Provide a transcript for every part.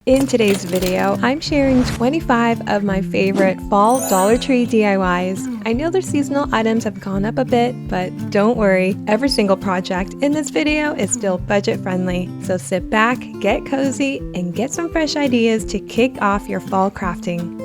In today's video, I'm sharing 25 of my favorite fall Dollar Tree DIYs. I know their seasonal items have gone up a bit, but don't worry, every single project in this video is still budget friendly. So sit back, get cozy, and get some fresh ideas to kick off your fall crafting.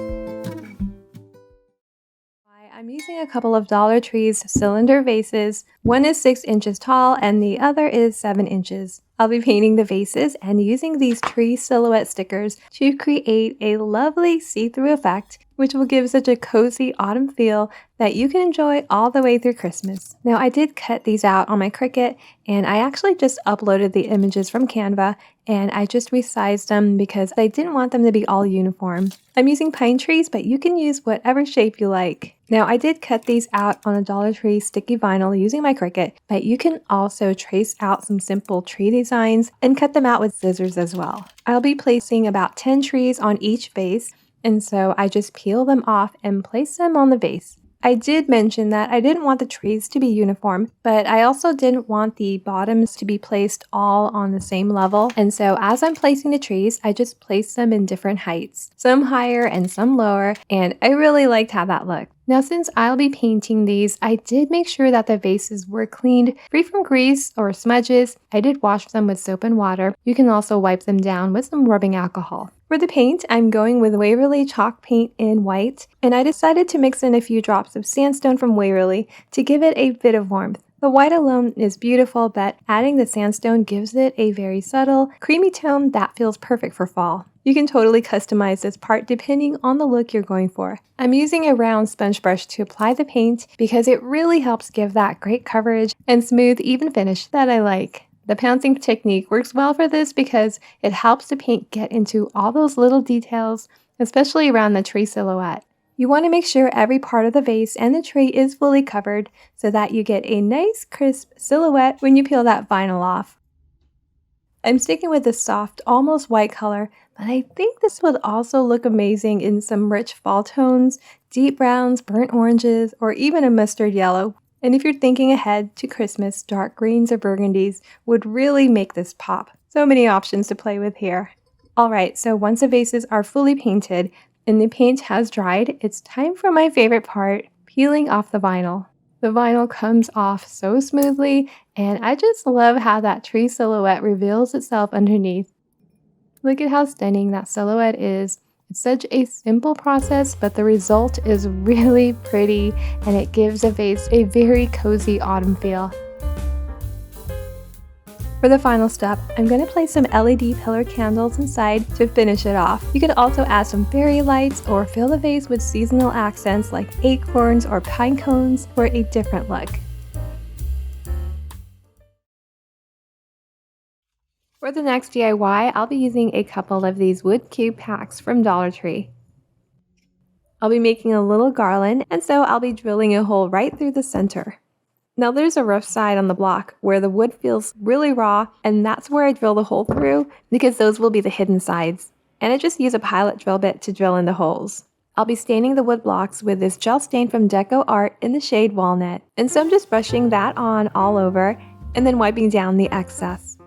I'm using a couple of Dollar Tree's cylinder vases. One is 6 inches tall and the other is 7 inches. I'll be painting the vases and using these tree silhouette stickers to create a lovely see-through effect, which will give such a cozy autumn feel that you can enjoy all the way through Christmas. Now, I did cut these out on my Cricut, and I actually just uploaded the images from Canva, and I just resized them because I didn't want them to be all uniform. I'm using pine trees, but you can use whatever shape you like. Now, I did cut these out on a Dollar Tree sticky vinyl using my Cricut, but you can also trace out some simple tree designs and cut them out with scissors as well. I'll be placing about 10 trees on each vase, and so I just peel them off and place them on the vase. I did mention that I didn't want the trees to be uniform, but I also didn't want the bottoms to be placed all on the same level. And so as I'm placing the trees, I just placed them in different heights, some higher and some lower, and I really liked how that looked. Now, since I'll be painting these, I did make sure that the vases were cleaned, free from grease or smudges. I did wash them with soap and water. You can also wipe them down with some rubbing alcohol. For the paint, I'm going with Waverly chalk paint in white, and I decided to mix in a few drops of sandstone from Waverly to give it a bit of warmth. The white alone is beautiful, but adding the sandstone gives it a very subtle, creamy tone that feels perfect for fall. You can totally customize this part depending on the look you're going for. I'm using a round sponge brush to apply the paint because it really helps give that great coverage and smooth, even finish that I like. The pouncing technique works well for this because it helps the paint get into all those little details, especially around the tree silhouette. You want to make sure every part of the vase and the tree is fully covered so that you get a nice crisp silhouette when you peel that vinyl off. I'm sticking with this soft, almost white color, but I think this would also look amazing in some rich fall tones, deep browns, burnt oranges, or even a mustard yellow. And if you're thinking ahead to Christmas, dark greens or burgundies would really make this pop. So many options to play with here. Alright, so once the vases are fully painted and the paint has dried, it's time for my favorite part, peeling off the vinyl. The vinyl comes off so smoothly, and I just love how that tree silhouette reveals itself underneath. Look at how stunning that silhouette is. It's such a simple process, but the result is really pretty, and it gives a vase a very cozy autumn feel. For the final step, I'm going to place some LED pillar candles inside to finish it off. You could also add some fairy lights or fill the vase with seasonal accents like acorns or pine cones for a different look. For the next DIY, I'll be using a couple of these wood cube packs from Dollar Tree. I'll be making a little garland, and so I'll be drilling a hole right through the center. Now there's a rough side on the block where the wood feels really raw, and that's where I drill the hole through because those will be the hidden sides. And I just use a pilot drill bit to drill in the holes. I'll be staining the wood blocks with this gel stain from Deco Art in the shade Walnut. And so I'm just brushing that on all over and then wiping down the excess.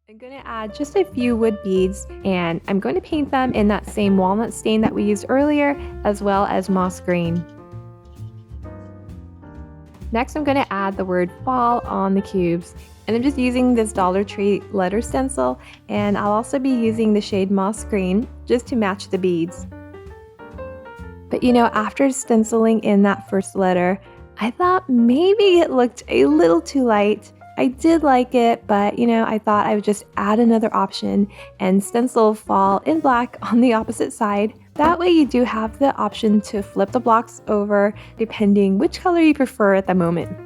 I'm going to add just a few wood beads, and I'm going to paint them in that same walnut stain that we used earlier, as well as moss green. Next, I'm going to add the word fall on the cubes, and I'm just using this Dollar Tree letter stencil, and I'll also be using the shade moss green just to match the beads. But you know, after stenciling in that first letter, I thought maybe it looked a little too light. I did like it, but you know, I thought I would just add another option and stencil fall in black on the opposite side. That way you do have the option to flip the blocks over depending which color you prefer at the moment.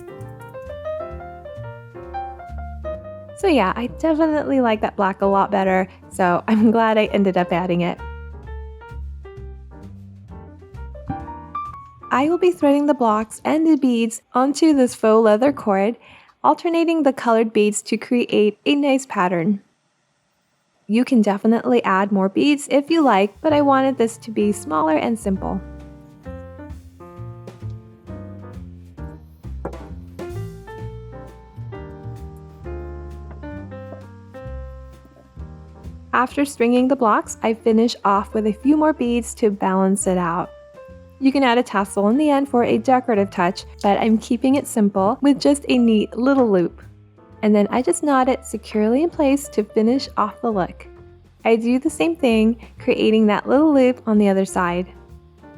So yeah, I definitely like that black a lot better, so I'm glad I ended up adding it. I will be threading the blocks and the beads onto this faux leather cord, alternating the colored beads to create a nice pattern. You can definitely add more beads if you like, but I wanted this to be smaller and simple. After stringing the blocks, I finish off with a few more beads to balance it out. You can add a tassel in the end for a decorative touch, but I'm keeping it simple with just a neat little loop. And then I just knot it securely in place to finish off the look. I do the same thing, creating that little loop on the other side.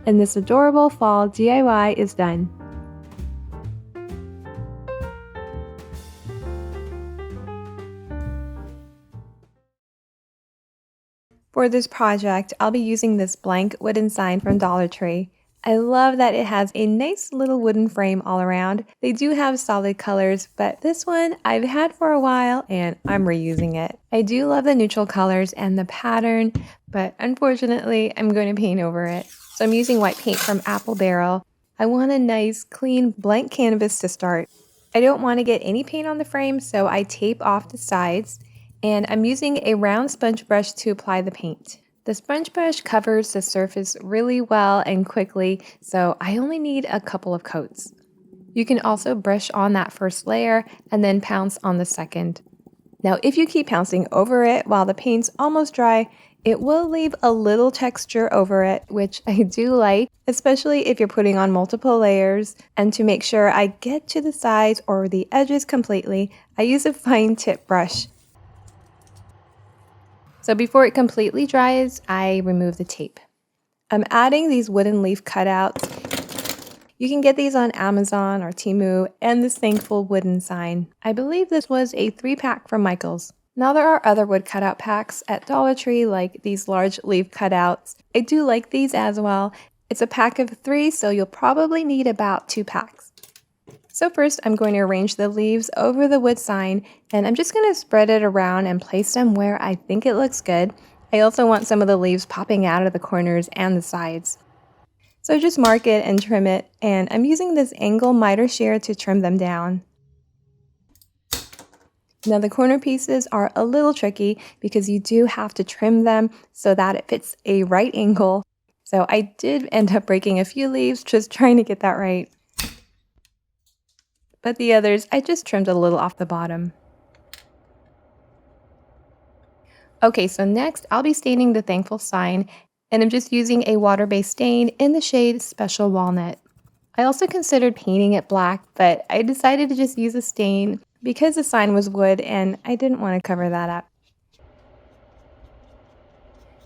And this adorable fall DIY is done. For this project, I'll be using this blank wooden sign from Dollar Tree. I love that it has a nice little wooden frame all around. They do have solid colors, but this one I've had for a while and I'm reusing it. I do love the neutral colors and the pattern, but unfortunately I'm going to paint over it. So I'm using white paint from Apple Barrel. I want a nice, clean, blank canvas to start. I don't want to get any paint on the frame, so I tape off the sides. And I'm using a round sponge brush to apply the paint. The sponge brush covers the surface really well and quickly, so I only need a couple of coats. You can also brush on that first layer and then pounce on the second. Now, if you keep pouncing over it while the paint's almost dry, it will leave a little texture over it, which I do like, especially if you're putting on multiple layers. And to make sure I get to the sides or the edges completely, I use a fine tip brush. So before it completely dries, I remove the tape. I'm adding these wooden leaf cutouts. You can get these on Amazon or Temu, and this thankful wooden sign. I believe this was a 3-pack from Michael's. Now there are other wood cutout packs at Dollar Tree, like these large leaf cutouts. I do like these as well. It's a pack of 3, so you'll probably need about 2 packs. So first, I'm going to arrange the leaves over the wood sign, and I'm just going to spread it around and place them where I think it looks good. I also want some of the leaves popping out of the corners and the sides. So just mark it and trim it, and I'm using this angle miter shear to trim them down. Now the corner pieces are a little tricky because you do have to trim them so that it fits a right angle. So I did end up breaking a few leaves just trying to get that right. But the others, I just trimmed a little off the bottom. Okay, so next I'll be staining the thankful sign, and I'm just using a water-based stain in the shade Special Walnut. I also considered painting it black, but I decided to just use a stain because the sign was wood and I didn't want to cover that up.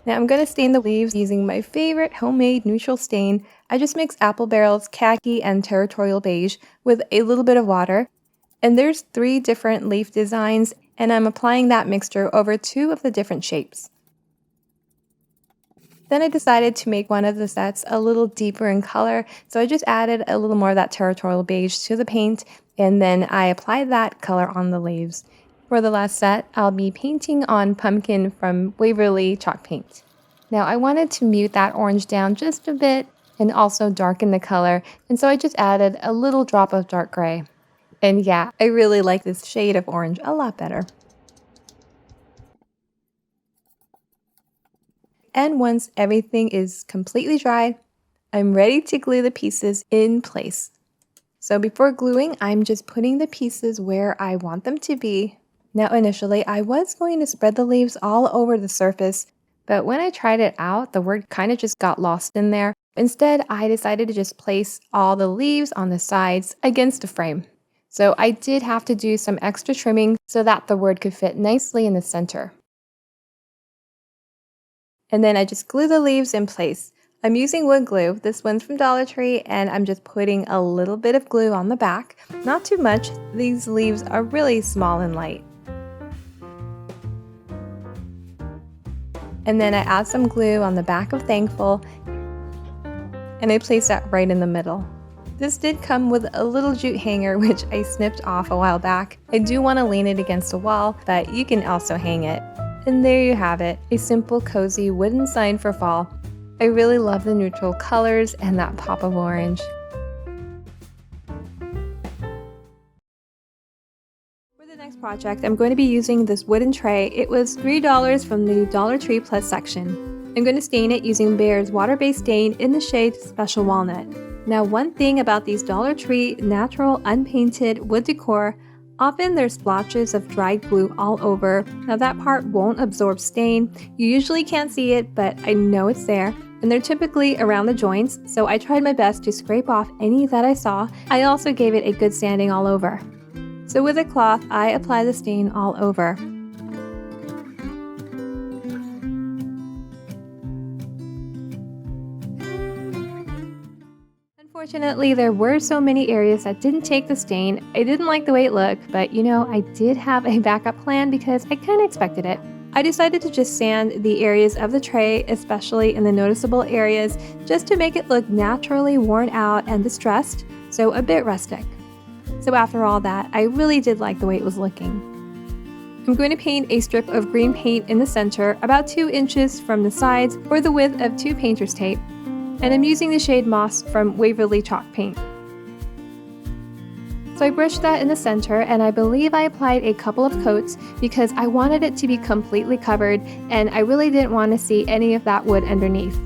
Now I'm going to stain the leaves using my favorite homemade neutral stain. I just mix Apple Barrel's khaki and territorial beige with a little bit of water. And there's 3 different leaf designs, and I'm applying that mixture over 2 of the different shapes. Then I decided to make one of the sets a little deeper in color, so I just added a little more of that territorial beige to the paint, and then I applied that color on the leaves. For the last set, I'll be painting on Pumpkin from Waverly Chalk Paint. Now I wanted to mute that orange down just a bit and also darken the color, and so I just added a little drop of dark gray. And yeah, I really like this shade of orange a lot better. And once everything is completely dried, I'm ready to glue the pieces in place. So before gluing, I'm just putting the pieces where I want them to be. Now initially, I was going to spread the leaves all over the surface, but when I tried it out, the word kind of just got lost in there. Instead, I decided to just place all the leaves on the sides against the frame. So I did have to do some extra trimming so that the word could fit nicely in the center. And then I just glue the leaves in place. I'm using wood glue. This one's from Dollar Tree, and I'm just putting a little bit of glue on the back. Not too much. These leaves are really small and light. And then I add some glue on the back of Thankful, and I place that right in the middle. This did come with a little jute hanger, which I snipped off a while back. I do want to lean it against a wall, but you can also hang it. And there you have it, a simple, cozy wooden sign for fall. I really love the neutral colors and that pop of orange. For the next project, I'm going to be using this wooden tray. It was $3 from the Dollar Tree Plus section. I'm going to stain it using Bear's water-based stain in the shade Special Walnut. Now, one thing about these Dollar Tree natural unpainted wood decor, Often there's splotches of dried glue all over. Now that part won't absorb stain. You usually can't see it, but I know it's there. And they're typically around the joints, so I tried my best to scrape off any that I saw. I also gave it a good sanding all over. So with a cloth, I apply the stain all over. Unfortunately, there were so many areas that didn't take the stain. I didn't like the way it looked, but I did have a backup plan because I kind of expected it. I decided to just sand the areas of the tray, especially in the noticeable areas, just to make it look naturally worn out and distressed, so a bit rustic. So after all that, I really did like the way it was looking. I'm going to paint a strip of green paint in the center, about 2 inches from the sides, or the width of 2 painter's tape. And I'm using the shade Moss from Waverly Chalk Paint. So I brushed that in the center, and I believe I applied a couple of coats because I wanted it to be completely covered and I really didn't want to see any of that wood underneath.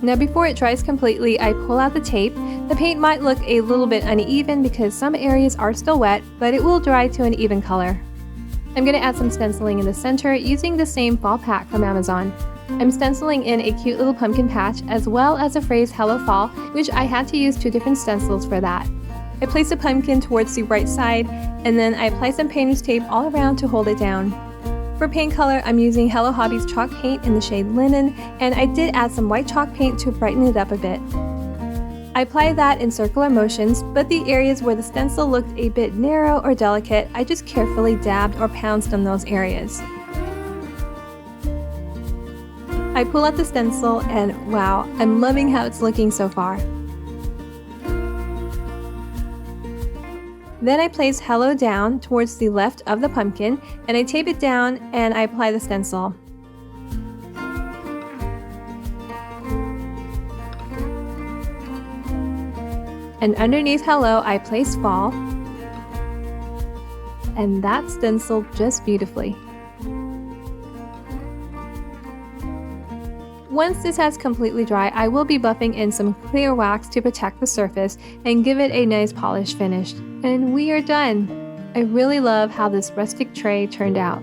Now before it dries completely, I pull out the tape. The paint might look a little bit uneven because some areas are still wet, but it will dry to an even color. I'm going to add some stenciling in the center using the same fall pack from Amazon. I'm stenciling in a cute little pumpkin patch as well as a phrase Hello Fall, which I had to use 2 different stencils for that. I place the pumpkin towards the right side, and then I apply some painter's tape all around to hold it down. For paint color, I'm using Hello Hobby's chalk paint in the shade Linen, and I did add some white chalk paint to brighten it up a bit. I apply that in circular motions, but the areas where the stencil looked a bit narrow or delicate, I just carefully dabbed or pounced on those areas. I pull out the stencil and wow, I'm loving how it's looking so far. Then I place Hello down towards the left of the pumpkin and I tape it down and I apply the stencil. And underneath Hello, I place Fall. And that's stenciled just beautifully. Once this has completely dry, I will be buffing in some clear wax to protect the surface and give it a nice polished finish. And we are done! I really love how this rustic tray turned out.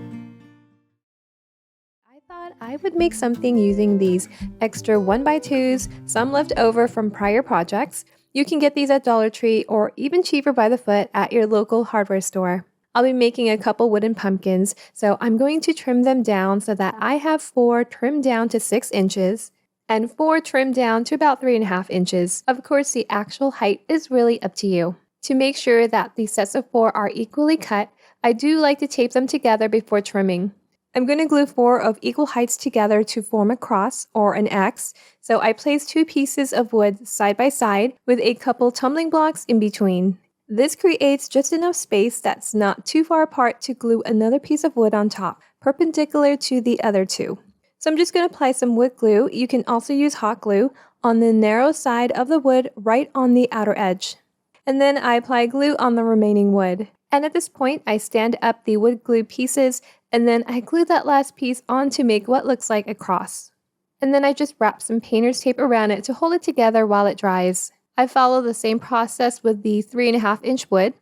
I thought I would make something using these extra 1x2s, some left over from prior projects. You can get these at Dollar Tree or even cheaper by the foot at your local hardware store. I'll be making a couple wooden pumpkins, so I'm going to trim them down so that I have 4 trimmed down to 6 inches and 4 trimmed down to about 3.5 inches. Of course, the actual height is really up to you. To make sure that the sets of 4 are equally cut, I do like to tape them together before trimming. I'm going to glue 4 of equal heights together to form a cross or an X, so I place 2 pieces of wood side by side with a couple tumbling blocks in between. This creates just enough space that's not too far apart to glue another piece of wood on top, perpendicular to the other 2. So I'm just going to apply some wood glue. You can also use hot glue on the narrow side of the wood right on the outer edge. And then I apply glue on the remaining wood. And at this point, I stand up the wood glue pieces and then I glue that last piece on to make what looks like a cross. And then I just wrap some painter's tape around it to hold it together while it dries. I follow the same process with the 3.5-inch wood.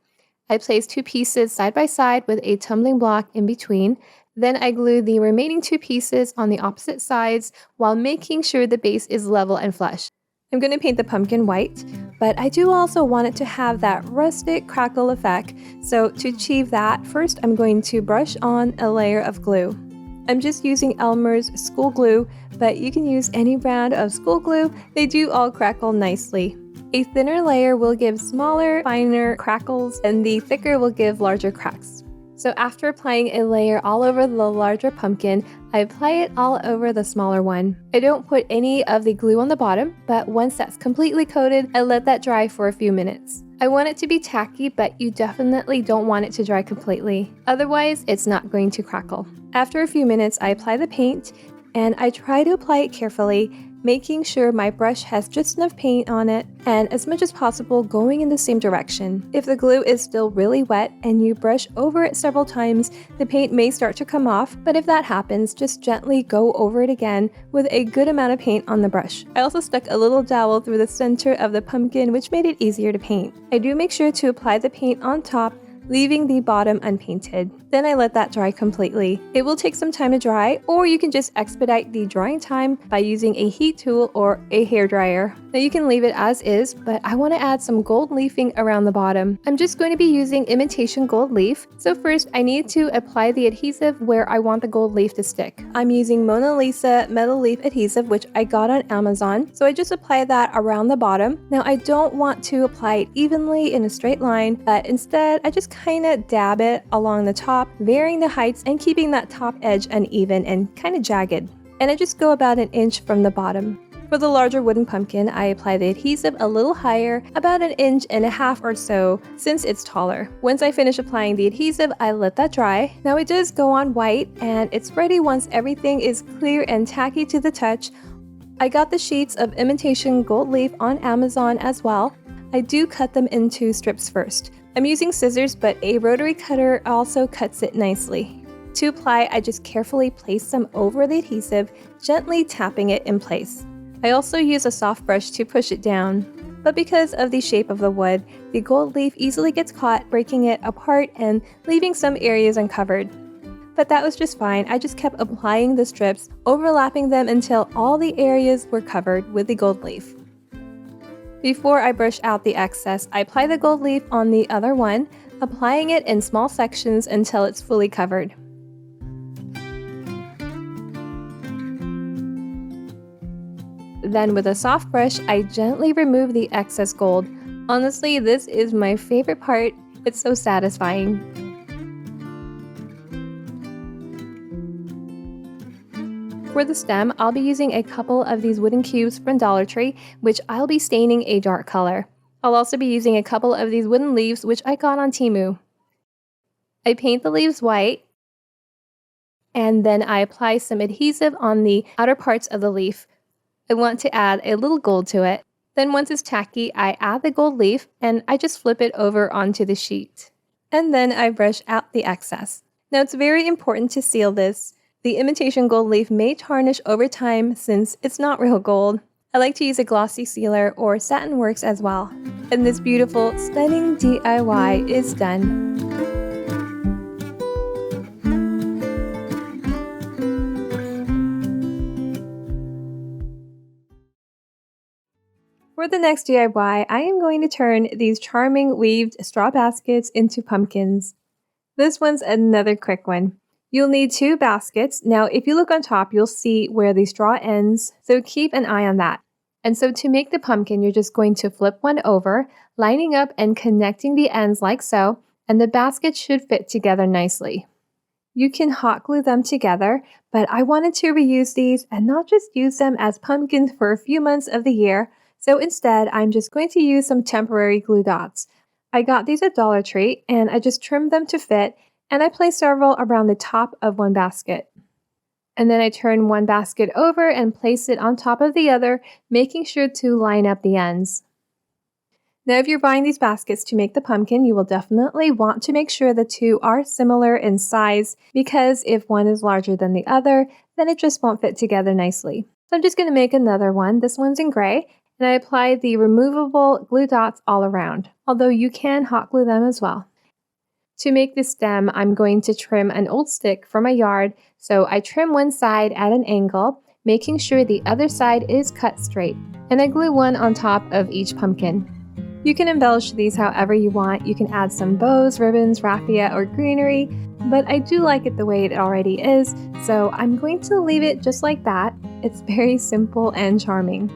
I place 2 pieces side by side with a tumbling block in between. Then I glue the remaining 2 pieces on the opposite sides while making sure the base is level and flush. I'm going to paint the pumpkin white, but I do also want it to have that rustic crackle effect. So to achieve that, first I'm going to brush on a layer of glue. I'm just using Elmer's school glue, but you can use any brand of school glue. They do all crackle nicely. A thinner layer will give smaller, finer crackles, and the thicker will give larger cracks. So after applying a layer all over the larger pumpkin, I apply it all over the smaller one. I don't put any of the glue on the bottom, but once that's completely coated, I let that dry for a few minutes. I want it to be tacky, but you definitely don't want it to dry completely. Otherwise, it's not going to crackle. After a few minutes, I apply the paint, and I try to apply it carefully, making sure my brush has just enough paint on it and as much as possible going in the same direction. If the glue is still really wet and you brush over it several times, the paint may start to come off, but if that happens, just gently go over it again with a good amount of paint on the brush. I also stuck a little dowel through the center of the pumpkin, which made it easier to paint. I do make sure to apply the paint on top, leaving the bottom unpainted. Then I let that dry completely. It will take some time to dry, or you can just expedite the drying time by using a heat tool or a hairdryer. Now you can leave it as is, but I want to add some gold leafing around the bottom. I'm just going to be using imitation gold leaf. So first I need to apply the adhesive where I want the gold leaf to stick. I'm using Mona Lisa metal leaf adhesive, which I got on Amazon. So I just apply that around the bottom. Now I don't want to apply it evenly in a straight line, but instead I just kind of dab it along the top, varying the heights and keeping that top edge uneven and kind of jagged. And I just go about 1 inch from the bottom. For the larger wooden pumpkin, I apply the adhesive a little higher, about 1.5 inches or so, since it's taller. Once I finish applying the adhesive, I let that dry. Now it does go on white, and it's ready once everything is clear and tacky to the touch. I got the sheets of imitation gold leaf on Amazon as well. I do cut them into strips first. I'm using scissors, but a rotary cutter also cuts it nicely. To apply, I just carefully place them over the adhesive, gently tapping it in place. I also use a soft brush to push it down. But because of the shape of the wood, the gold leaf easily gets caught, breaking it apart and leaving some areas uncovered. But that was just fine. I just kept applying the strips, overlapping them until all the areas were covered with the gold leaf. Before I brush out the excess, I apply the gold leaf on the other one, applying it in small sections until it's fully covered. Then with a soft brush, I gently remove the excess gold. Honestly, this is my favorite part. It's so satisfying. For the stem, I'll be using a couple of these wooden cubes from Dollar Tree, which I'll be staining a dark color. I'll also be using a couple of these wooden leaves, which I got on Temu. I paint the leaves white, and then I apply some adhesive on the outer parts of the leaf. I want to add a little gold to it. Then once it's tacky, I add the gold leaf, and I just flip it over onto the sheet. And then I brush out the excess. Now it's very important to seal this. The imitation gold leaf may tarnish over time since it's not real gold. I like to use a glossy sealer or satin works as well. And this beautiful, stunning DIY is done. For the next DIY, I am going to turn these charming weaved straw baskets into pumpkins. This one's another quick one. You'll need 2 baskets. Now, if you look on top, you'll see where the straw ends, so keep an eye on that. And so to make the pumpkin, you're just going to flip one over, lining up and connecting the ends like so, and the basket should fit together nicely. You can hot glue them together, but I wanted to reuse these and not just use them as pumpkins for a few months of the year, so instead, I'm just going to use some temporary glue dots. I got these at Dollar Tree, and I just trimmed them to fit, and I placed several around the top of one basket. And then I turn one basket over and place it on top of the other, making sure to line up the ends. Now, if you're buying these baskets to make the pumpkin, you will definitely want to make sure the 2 are similar in size, because if one is larger than the other, then it just won't fit together nicely. So I'm just going to make another one. This one's in gray, and I apply the removable glue dots all around, although you can hot glue them as well. To make the stem, I'm going to trim an old stick from my yard, so I trim one side at an angle, making sure the other side is cut straight, and I glue one on top of each pumpkin. You can embellish these however you want. You can add some bows, ribbons, raffia, or greenery, but I do like it the way it already is, so I'm going to leave it just like that. It's very simple and charming.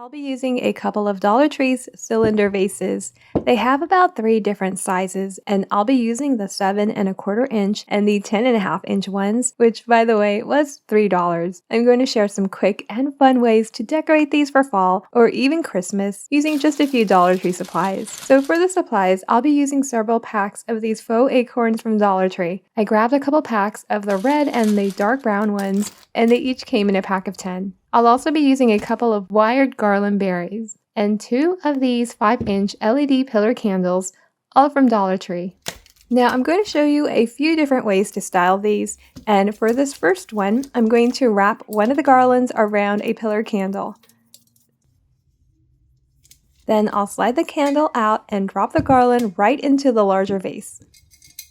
I'll be using a couple of Dollar Tree's cylinder vases. They have about 3 different sizes, and I'll be using the 7¼ inch and the 10½ inch ones, which by the way was $3. I'm going to share some quick and fun ways to decorate these for fall or even Christmas using just a few Dollar Tree supplies. So for the supplies, I'll be using several packs of these faux acorns from Dollar Tree. I grabbed a couple packs of the red and the dark brown ones, and they each came in a pack of 10. I'll also be using a couple of wired garland berries and 2 of these 5-inch LED pillar candles, all from Dollar Tree. Now I'm going to show you a few different ways to style these, and for this first one, I'm going to wrap one of the garlands around a pillar candle. Then I'll slide the candle out and drop the garland right into the larger vase.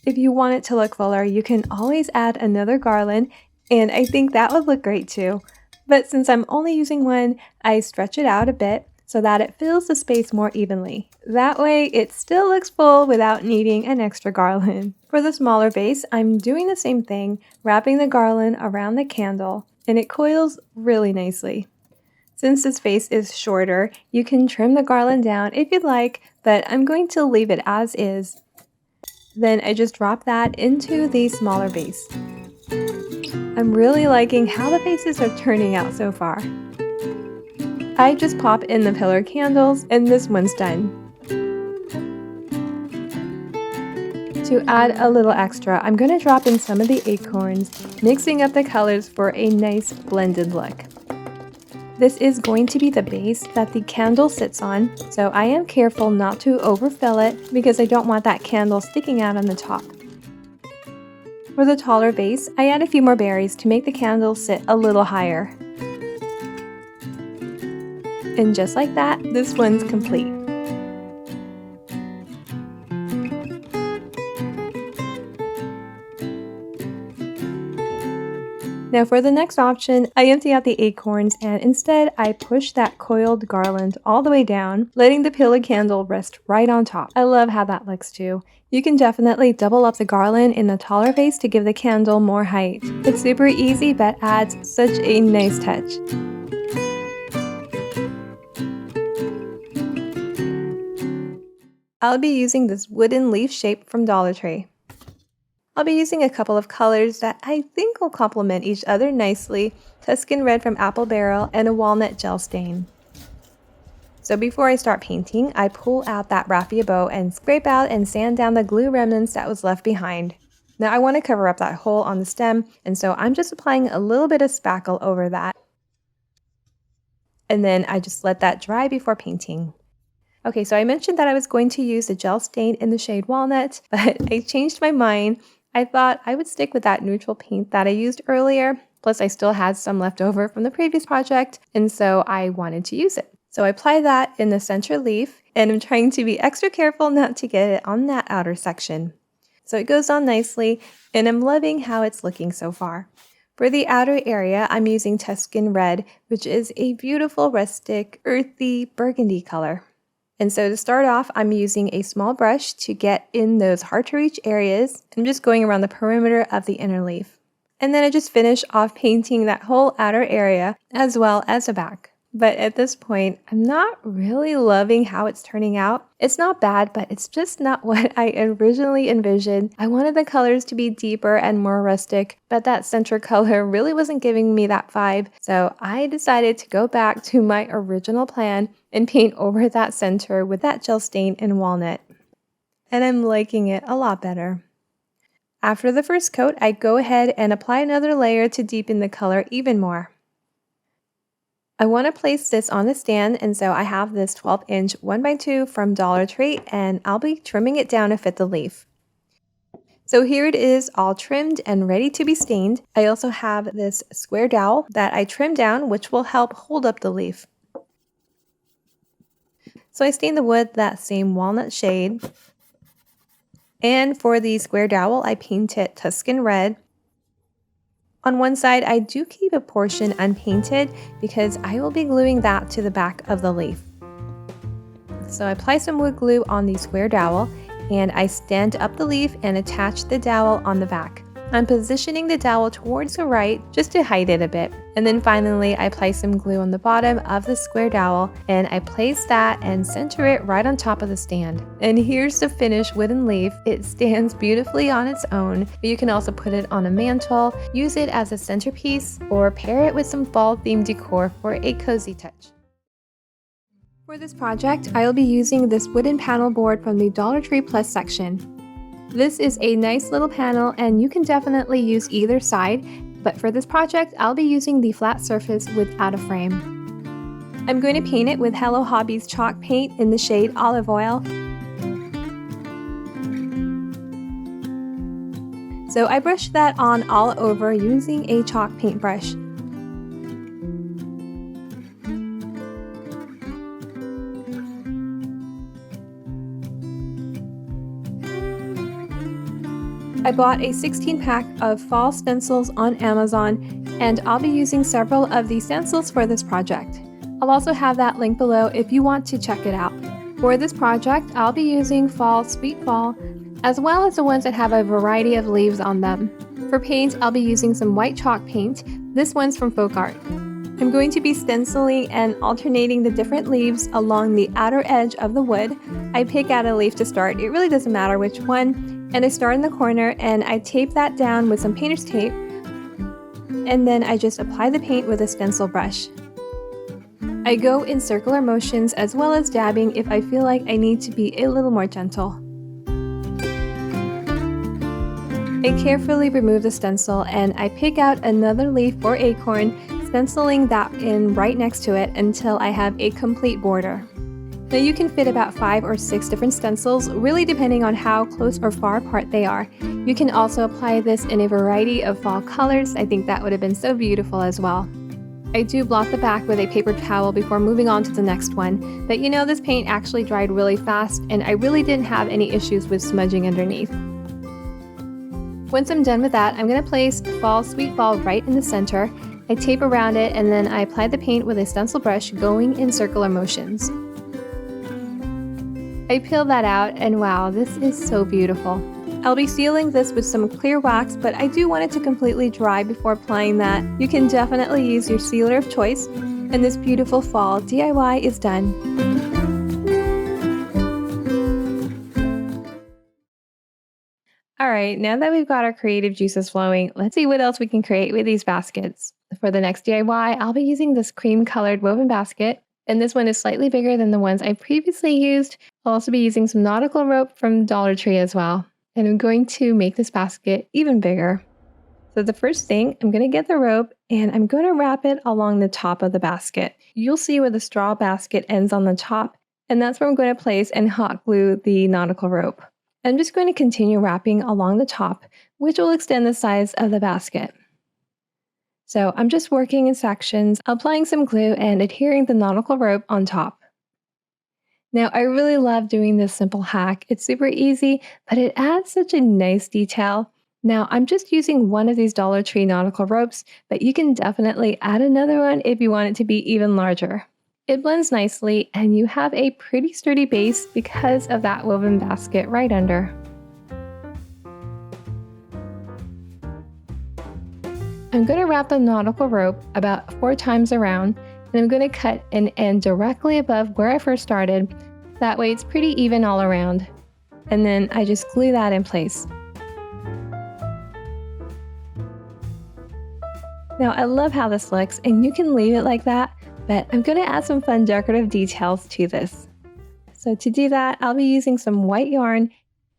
If you want it to look fuller, you can always add another garland, and I think that would look great too. But since I'm only using one, I stretch it out a bit so that it fills the space more evenly. That way, it still looks full without needing an extra garland. For the smaller vase, I'm doing the same thing, wrapping the garland around the candle, and it coils really nicely. Since this vase is shorter, you can trim the garland down if you'd like, but I'm going to leave it as is. Then I just drop that into the smaller vase. I'm really liking how the vases are turning out so far. I just pop in the pillar candles and this one's done. To add a little extra, I'm going to drop in some of the acorns, mixing up the colors for a nice blended look. This is going to be the base that the candle sits on, so I am careful not to overfill it because I don't want that candle sticking out on the top. For the taller vase, I add a few more berries to make the candle sit a little higher. And just like that, this one's complete. Now for the next option, I empty out the acorns and instead I push that coiled garland all the way down, letting the pillar candle rest right on top. I love how that looks too. You can definitely double up the garland in the taller vase to give the candle more height. It's super easy but adds such a nice touch. I'll be using this wooden leaf shape from Dollar Tree. I'll be using a couple of colors that I think will complement each other nicely, Tuscan Red from Apple Barrel and a Walnut Gel Stain. So before I start painting, I pull out that raffia bow and scrape out and sand down the glue remnants that was left behind. Now I want to cover up that hole on the stem, and so I'm just applying a little bit of spackle over that. And then I just let that dry before painting. Okay, so I mentioned that I was going to use the gel stain in the shade Walnut, but I changed my mind. I thought I would stick with that neutral paint that I used earlier, plus I still had some left over from the previous project, and so I wanted to use it. So I apply that in the center leaf, and I'm trying to be extra careful not to get it on that outer section. So it goes on nicely, and I'm loving how it's looking so far. For the outer area, I'm using Tuscan Red, which is a beautiful rustic, earthy burgundy color. And so to start off, I'm using a small brush to get in those hard-to-reach areas. I'm just going around the perimeter of the inner leaf. And then I just finish off painting that whole outer area as well as the back. But at this point, I'm not really loving how it's turning out. It's not bad, but it's just not what I originally envisioned. I wanted the colors to be deeper and more rustic, but that center color really wasn't giving me that vibe. So I decided to go back to my original plan and paint over that center with that gel stain in Walnut. And I'm liking it a lot better. After the first coat, I go ahead and apply another layer to deepen the color even more. I want to place this on the stand, and so I have this 12-inch 1x2 from Dollar Tree, and I'll be trimming it down to fit the leaf. So here it is all trimmed and ready to be stained. I also have this square dowel that I trimmed down, which will help hold up the leaf. So I stained the wood that same walnut shade. And for the square dowel, I paint it Tuscan Red. On one side, I do keep a portion unpainted because I will be gluing that to the back of the leaf. So I apply some wood glue on the square dowel, and I stand up the leaf and attach the dowel on the back. I'm positioning the dowel towards the right just to hide it a bit. And then finally, I apply some glue on the bottom of the square dowel and I place that and center it right on top of the stand. And here's the finished wooden leaf. It stands beautifully on its own, but you can also put it on a mantle, use it as a centerpiece, or pair it with some fall themed decor for a cozy touch. For this project, I will be using this wooden panel board from the Dollar Tree Plus section. This is a nice little panel and you can definitely use either side, but for this project, I'll be using the flat surface without a frame. I'm going to paint it with Hello Hobbies chalk paint in the shade Olive Oil. So I brushed that on all over using a chalk paintbrush. I bought a 16-pack of fall stencils on Amazon, and I'll be using several of these stencils for this project. I'll also have that link below if you want to check it out. For this project, I'll be using Fall Sweet Fall, as well as the ones that have a variety of leaves on them. For paint, I'll be using some white chalk paint. This one's from Faux. I'm going to be stenciling and alternating the different leaves along the outer edge of the wood. I pick out a leaf to start, it really doesn't matter which one. And I start in the corner and I tape that down with some painter's tape. And then I just apply the paint with a stencil brush. I go in circular motions as well as dabbing if I feel like I need to be a little more gentle. I carefully remove the stencil and I pick out another leaf or acorn, stenciling that in right next to it until I have a complete border. Now you can fit about 5 or 6 different stencils, really depending on how close or far apart they are. You can also apply this in a variety of fall colors. I think that would have been so beautiful as well. I do blot the back with a paper towel before moving on to the next one, but you know, this paint actually dried really fast and I really didn't have any issues with smudging underneath. Once I'm done with that, I'm going to place Fall Sweet Fall right in the center. I tape around it and then I apply the paint with a stencil brush going in circular motions. I peel that out and wow, this is so beautiful. I'll be sealing this with some clear wax, but I do want it to completely dry before applying that. You can definitely use your sealer of choice, and this beautiful fall DIY is done. Alright, now that we've got our creative juices flowing, let's see what else we can create with these baskets. For the next DIY, I'll be using this cream colored woven basket. And this one is slightly bigger than the ones I previously used. I'll also be using some nautical rope from Dollar Tree as well. And I'm going to make this basket even bigger. So the first thing, I'm going to get the rope and I'm going to wrap it along the top of the basket. You'll see where the straw basket ends on the top, and that's where I'm going to place and hot glue the nautical rope. I'm just going to continue wrapping along the top, which will extend the size of the basket. So I'm just working in sections, applying some glue and adhering the nautical rope on top. Now I really love doing this simple hack. It's super easy, but it adds such a nice detail. Now I'm just using one of these Dollar Tree nautical ropes, but you can definitely add another one if you want it to be even larger. It blends nicely and you have a pretty sturdy base because of that woven basket right under. I'm going to wrap the nautical rope about 4 times around, and I'm going to cut an end directly above where I first started. That way it's pretty even all around. And then I just glue that in place. Now I love how this looks, and you can leave it like that, but I'm going to add some fun decorative details to this. So to do that, I'll be using some white yarn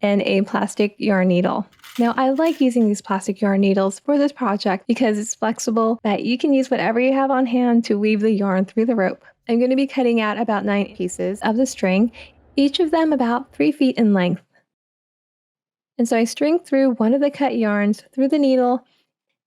and a plastic yarn needle. Now I like using these plastic yarn needles for this project because it's flexible, that you can use whatever you have on hand to weave the yarn through the rope. I'm going to be cutting out about 9 pieces of the string, each of them about 3 feet in length. And so I string through one of the cut yarns through the needle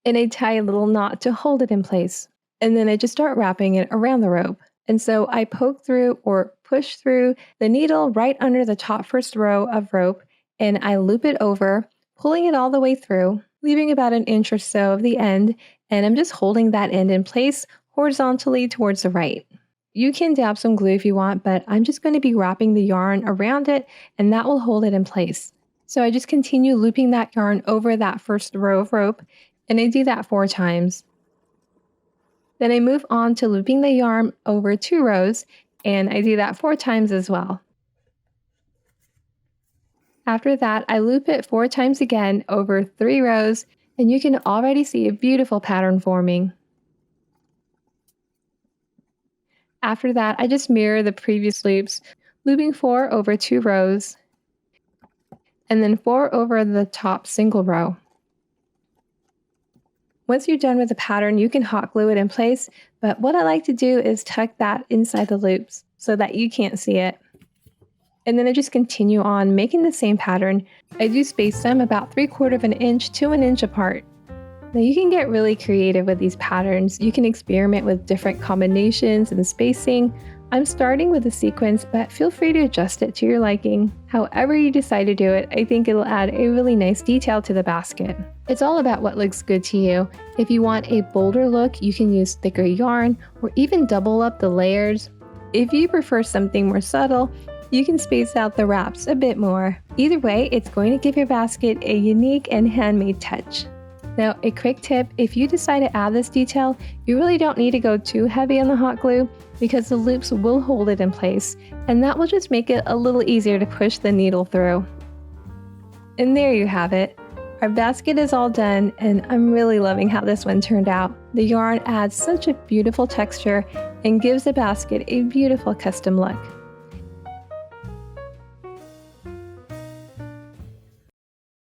and I tie a little knot to hold it in place. And then I just start wrapping it around the rope. And so I poke through or push through the needle right under the top first row of rope, and I loop it over, pulling it all the way through, leaving about an inch or so of the end, and I'm just holding that end in place horizontally towards the right. You can dab some glue if you want, but I'm just going to be wrapping the yarn around it, and that will hold it in place. So I just continue looping that yarn over that first row of rope, and I do that 4 times. Then I move on to looping the yarn over 2 rows, and I do that 4 times as well. After that, I loop it 4 times again over 3 rows, and you can already see a beautiful pattern forming. After that, I just mirror the previous loops, looping 4 over 2 rows, and then 4 over the top single row. Once you're done with the pattern, you can hot glue it in place, but what I like to do is tuck that inside the loops so that you can't see it. And then I just continue on making the same pattern. I do space them about 3/4 of an inch to an inch apart. Now you can get really creative with these patterns. You can experiment with different combinations and spacing. I'm starting with a sequence, but feel free to adjust it to your liking. However you decide to do it, I think it'll add a really nice detail to the basket. It's all about what looks good to you. If you want a bolder look, you can use thicker yarn or even double up the layers. If you prefer something more subtle, you can space out the wraps a bit more. Either way, it's going to give your basket a unique and handmade touch. Now, a quick tip, if you decide to add this detail, you really don't need to go too heavy on the hot glue because the loops will hold it in place, and that will just make it a little easier to push the needle through. And there you have it. Our basket is all done, and I'm really loving how this one turned out. The yarn adds such a beautiful texture and gives the basket a beautiful custom look.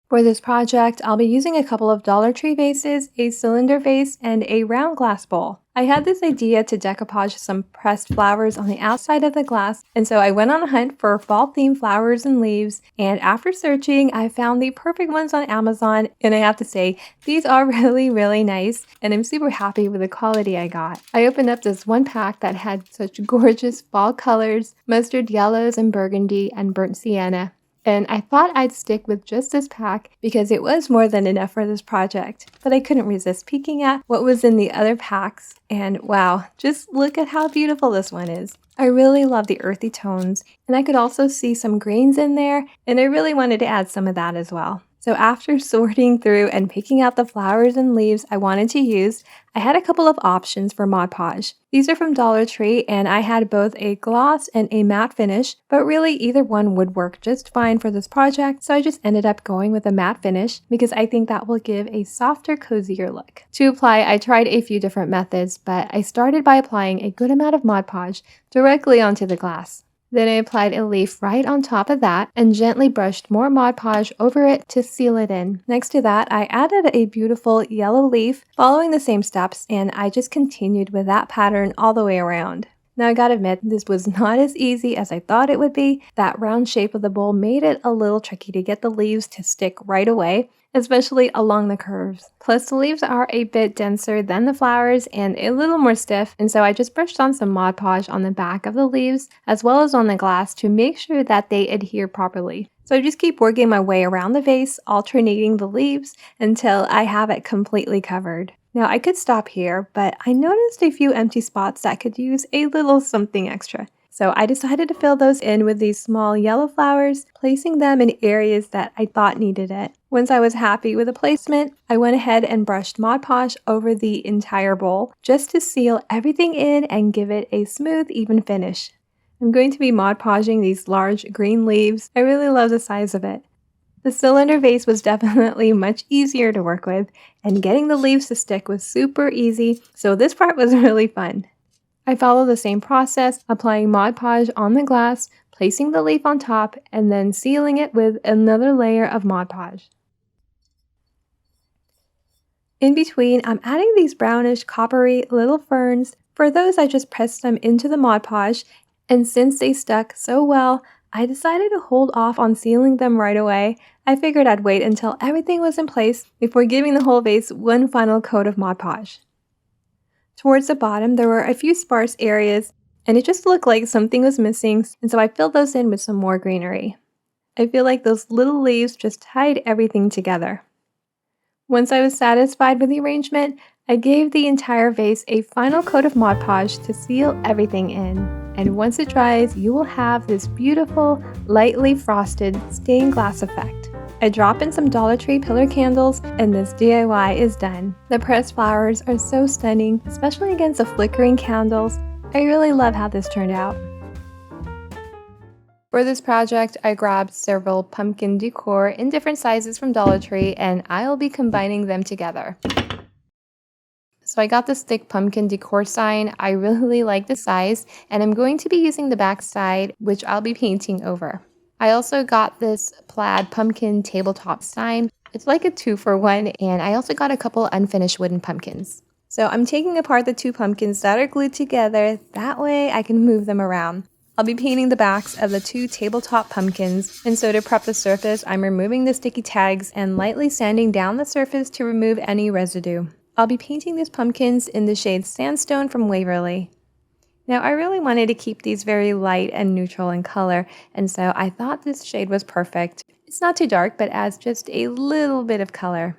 For this project, I'll be using a couple of Dollar Tree vases, a cylinder vase, and a round glass bowl. I had this idea to decoupage some pressed flowers on the outside of the glass, and so I went on a hunt for fall-themed flowers and leaves, and after searching, I found the perfect ones on Amazon, and I have to say, these are really nice, and I'm super happy with the quality I got. I opened up this one pack that had such gorgeous fall colors, mustard yellows and burgundy and burnt sienna. And I thought I'd stick with just this pack because it was more than enough for this project, but I couldn't resist peeking at what was in the other packs, and wow, just look at how beautiful this one is. I really love the earthy tones, and I could also see some greens in there, and I really wanted to add some of that as well. So after sorting through and picking out the flowers and leaves I wanted to use, I had a couple of options for Mod Podge. These are from Dollar Tree, and I had both a gloss and a matte finish, but really either one would work just fine for this project, so I just ended up going with a matte finish because I think that will give a softer, cozier look. To apply, I tried a few different methods, but I started by applying a good amount of Mod Podge directly onto the glass. Then I applied a leaf right on top of that and gently brushed more Mod Podge over it to seal it in. Next to that, I added a beautiful yellow leaf following the same steps, and I just continued with that pattern all the way around. Now I gotta admit, this was not as easy as I thought it would be. That round shape of the bowl made it a little tricky to get the leaves to stick right away, especially along the curves. Plus the leaves are a bit denser than the flowers and a little more stiff, and so I just brushed on some Mod Podge on the back of the leaves as well as on the glass to make sure that they adhere properly. So I just keep working my way around the vase, alternating the leaves until I have it completely covered. Now I could stop here, but I noticed a few empty spots that could use a little something extra. So I decided to fill those in with these small yellow flowers, placing them in areas that I thought needed it. Once I was happy with the placement, I went ahead and brushed Mod Podge over the entire bowl just to seal everything in and give it a smooth, even finish. I'm going to be Mod Podging these large green leaves. I really love the size of it. The cylinder vase was definitely much easier to work with, and getting the leaves to stick was super easy, so this part was really fun. I follow the same process, applying Mod Podge on the glass, placing the leaf on top, and then sealing it with another layer of Mod Podge. In between, I'm adding these brownish, coppery little ferns. For those, I just pressed them into the Mod Podge, and since they stuck so well, I decided to hold off on sealing them right away. I figured I'd wait until everything was in place before giving the whole vase one final coat of Mod Podge. Towards the bottom, there were a few sparse areas, and it just looked like something was missing, and so I filled those in with some more greenery. I feel like those little leaves just tied everything together. Once I was satisfied with the arrangement, I gave the entire vase a final coat of Mod Podge to seal everything in. And once it dries, you will have this beautiful, lightly frosted stained glass effect. I drop in some Dollar Tree pillar candles and this DIY is done. The pressed flowers are so stunning, especially against the flickering candles. I really love how this turned out. For this project, I grabbed several pumpkin decor in different sizes from Dollar Tree and I'll be combining them together. So I got this thick pumpkin decor sign. I really like the size and I'm going to be using the back side, which I'll be painting over. I also got this plaid pumpkin tabletop sign. It's like a 2-for-1 and I also got a couple unfinished wooden pumpkins. So I'm taking apart the 2 pumpkins that are glued together. That way I can move them around. I'll be painting the backs of the 2 tabletop pumpkins, and so to prep the surface, I'm removing the sticky tags and lightly sanding down the surface to remove any residue. I'll be painting these pumpkins in the shade Sandstone from Waverly. Now I really wanted to keep these very light and neutral in color, and so I thought this shade was perfect. It's not too dark, but adds just a little bit of color.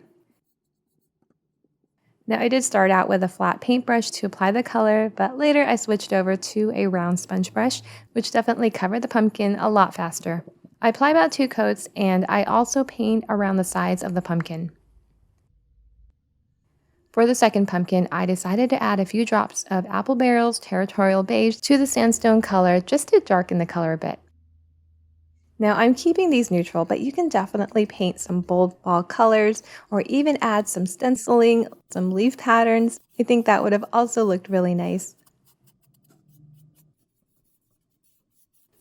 Now I did start out with a flat paintbrush to apply the color, but later I switched over to a round sponge brush, which definitely covered the pumpkin a lot faster. I apply about 2 coats and I also paint around the sides of the pumpkin. For the second pumpkin, I decided to add a few drops of Apple Barrel's Territorial Beige to the sandstone color just to darken the color a bit. Now I'm keeping these neutral, but you can definitely paint some bold fall colors or even add some stenciling, some leaf patterns. I think that would have also looked really nice.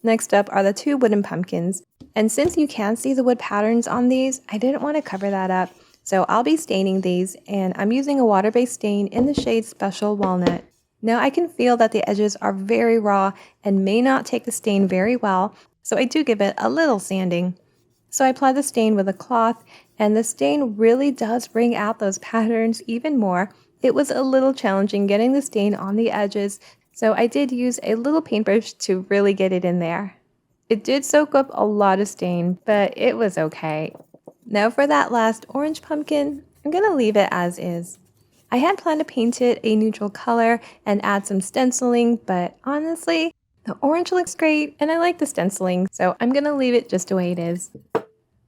Next up are the 2 wooden pumpkins. And since you can see the wood patterns on these, I didn't want to cover that up. So I'll be staining these and I'm using a water-based stain in the shade Special Walnut. Now I can feel that the edges are very raw and may not take the stain very well. So I do give it a little sanding. So I apply the stain with a cloth and the stain really does bring out those patterns even more. It was a little challenging getting the stain on the edges, so I did use a little paintbrush to really get it in there. It did soak up a lot of stain, but it was okay. Now for that last orange pumpkin, I'm going to leave it as is. I had planned to paint it a neutral color and add some stenciling, but honestly, the orange looks great and I like the stenciling, so I'm going to leave it just the way it is.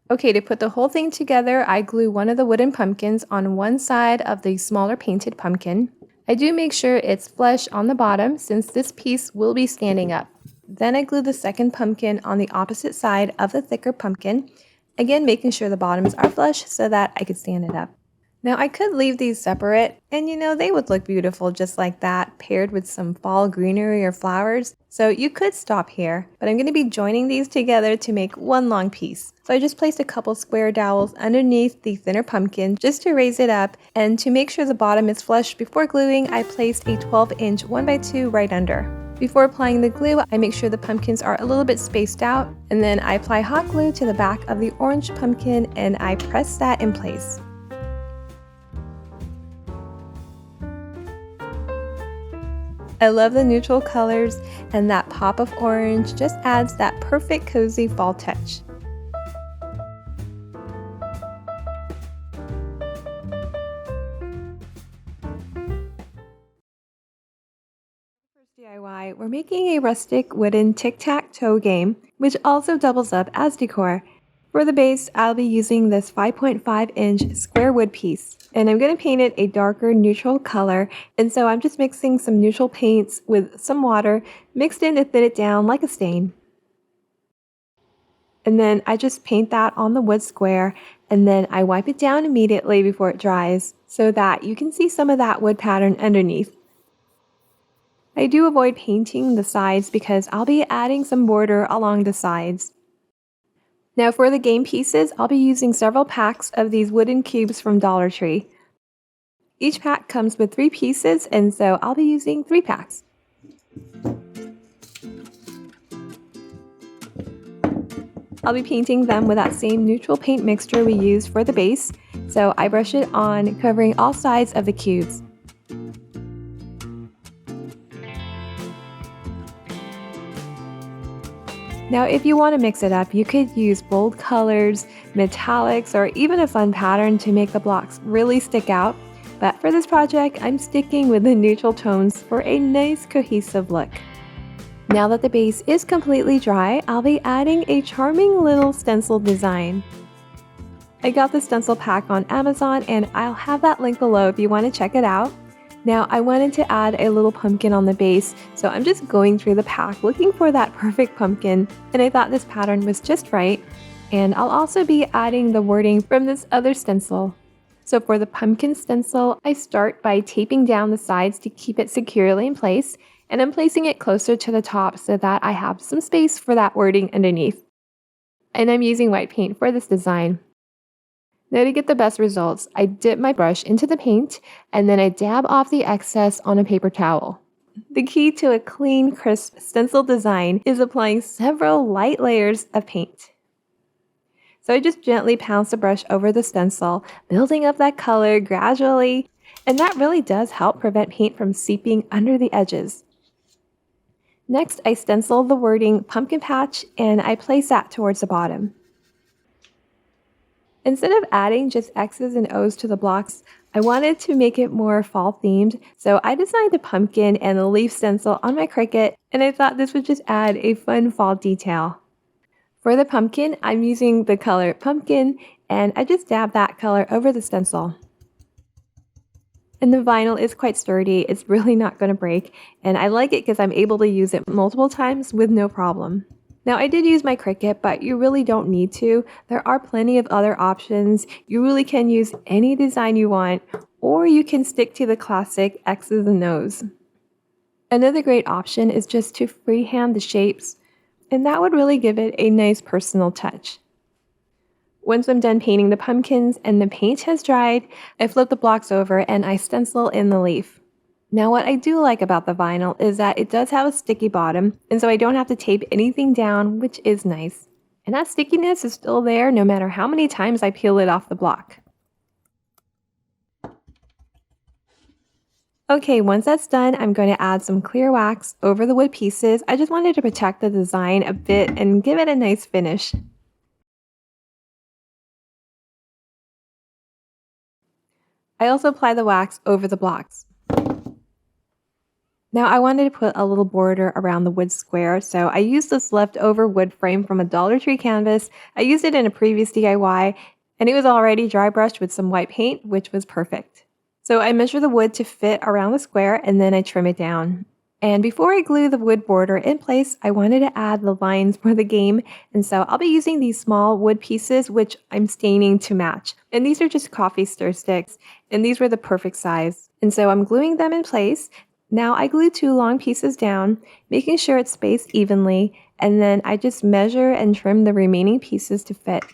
Okay, to put the whole thing together, I glue one of the wooden pumpkins on one side of the smaller painted pumpkin. I do make sure it's flush on the bottom since this piece will be standing up. Then I glue the second pumpkin on the opposite side of the thicker pumpkin, again making sure the bottoms are flush so that I could stand it up. Now I could leave these separate and they would look beautiful just like that, paired with some fall greenery or flowers. So you could stop here, but I'm going to be joining these together to make one long piece. So I just placed a couple square dowels underneath the thinner pumpkin just to raise it up, and to make sure the bottom is flush before gluing, I placed a 12-inch 1x2 right under. Before applying the glue, I make sure the pumpkins are a little bit spaced out, and then I apply hot glue to the back of the orange pumpkin and I press that in place. I love the neutral colors, and that pop of orange just adds that perfect cozy fall touch. For DIY, we're making a rustic wooden tic-tac-toe game, which also doubles up as decor. For the base, I'll be using this 5.5-inch square wood piece, and I'm going to paint it a darker neutral color, and so I'm just mixing some neutral paints with some water mixed in to thin it down like a stain. And then I just paint that on the wood square, and then I wipe it down immediately before it dries so that you can see some of that wood pattern underneath. I do avoid painting the sides because I'll be adding some border along the sides. Now for the game pieces, I'll be using several packs of these wooden cubes from Dollar Tree. Each pack comes with 3 pieces, and so I'll be using 3 packs. I'll be painting them with that same neutral paint mixture we used for the base, so I brush it on, covering all sides of the cubes. Now if you want to mix it up, you could use bold colors, metallics, or even a fun pattern to make the blocks really stick out. But for this project, I'm sticking with the neutral tones for a nice cohesive look. Now that the base is completely dry, I'll be adding a charming little stencil design. I got the stencil pack on Amazon and I'll have that link below if you want to check it out. Now I wanted to add a little pumpkin on the base, so I'm just going through the pack looking for that perfect pumpkin, and I thought this pattern was just right. And I'll also be adding the wording from this other stencil. So for the pumpkin stencil, I start by taping down the sides to keep it securely in place, and I'm placing it closer to the top so that I have some space for that wording underneath. And I'm using white paint for this design. Now to get the best results, I dip my brush into the paint and then I dab off the excess on a paper towel. The key to a clean, crisp stencil design is applying several light layers of paint. So I just gently pounce the brush over the stencil, building up that color gradually, and that really does help prevent paint from seeping under the edges. Next, I stencil the wording pumpkin patch and I place that towards the bottom. Instead of adding just X's and O's to the blocks, I wanted to make it more fall themed, so I designed a pumpkin and a leaf stencil on my Cricut, and I thought this would just add a fun fall detail. For the pumpkin, I'm using the color pumpkin, and I just dab that color over the stencil. And the vinyl is quite sturdy, it's really not going to break, and I like it because I'm able to use it multiple times with no problem. Now I did use my Cricut, but you really don't need to. There are plenty of other options. You really can use any design you want, or you can stick to the classic X's and O's. Another great option is just to freehand the shapes, and that would really give it a nice personal touch. Once I'm done painting the pumpkins and the paint has dried, I flip the blocks over and I stencil in the leaf. Now what I do like about the vinyl is that it does have a sticky bottom, and so I don't have to tape anything down, which is nice. And that stickiness is still there no matter how many times I peel it off the block. Okay, once that's done, I'm going to add some clear wax over the wood pieces. I just wanted to protect the design a bit and give it a nice finish. I also apply the wax over the blocks. Now I wanted to put a little border around the wood square, so I used this leftover wood frame from a Dollar Tree canvas. I used it in a previous DIY, and it was already dry brushed with some white paint, which was perfect. So I measure the wood to fit around the square, and then I trim it down. And before I glue the wood border in place, I wanted to add the lines for the game, and so I'll be using these small wood pieces, which I'm staining to match. And these are just coffee stir sticks, and these were the perfect size. And so I'm gluing them in place. Now I glue 2 long pieces down, making sure it's spaced evenly, and then I just measure and trim the remaining pieces to fit.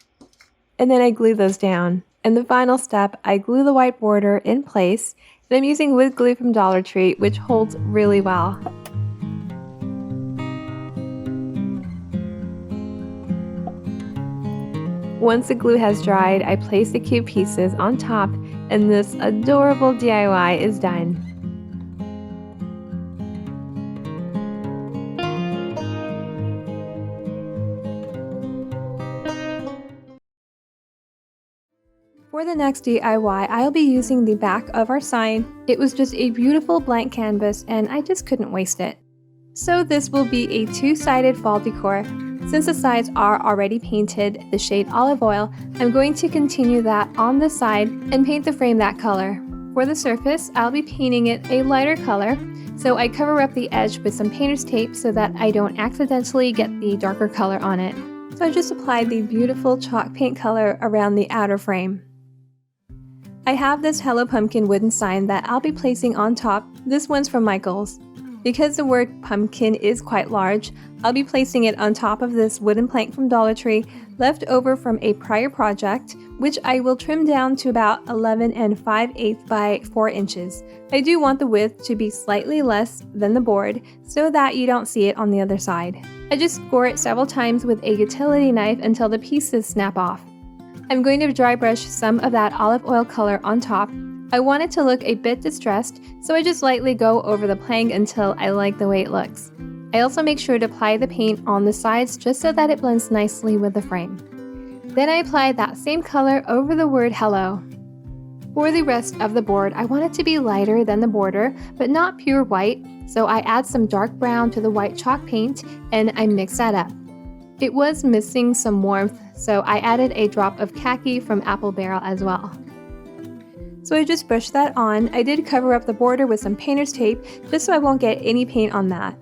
And then I glue those down. And the final step, I glue the white border in place, and I'm using wood glue from Dollar Tree, which holds really well. Once the glue has dried, I place the cube pieces on top, and this adorable DIY is done. For the next DIY, I'll be using the back of our sign. It was just a beautiful blank canvas and I just couldn't waste it. So this will be a 2-sided fall decor. Since the sides are already painted the shade olive oil, I'm going to continue that on the side and paint the frame that color. For the surface, I'll be painting it a lighter color, so I cover up the edge with some painter's tape so that I don't accidentally get the darker color on it. So I just applied the beautiful chalk paint color around the outer frame. I have this Hello Pumpkin wooden sign that I'll be placing on top. This one's from Michael's. Because the word pumpkin is quite large, I'll be placing it on top of this wooden plank from Dollar Tree, left over from a prior project, which I will trim down to about 11 5/8 by 4 inches. I do want the width to be slightly less than the board so that you don't see it on the other side. I just score it several times with a utility knife until the pieces snap off. I'm going to dry brush some of that olive oil color on top. I want it to look a bit distressed, so I just lightly go over the plank until I like the way it looks. I also make sure to apply the paint on the sides just so that it blends nicely with the frame. Then I apply that same color over the word hello. For the rest of the board, I want it to be lighter than the border, but not pure white, so I add some dark brown to the white chalk paint and I mix that up. It was missing some warmth, so I added a drop of khaki from Apple Barrel as well. So I just brushed that on. I did cover up the border with some painter's tape just so I won't get any paint on that.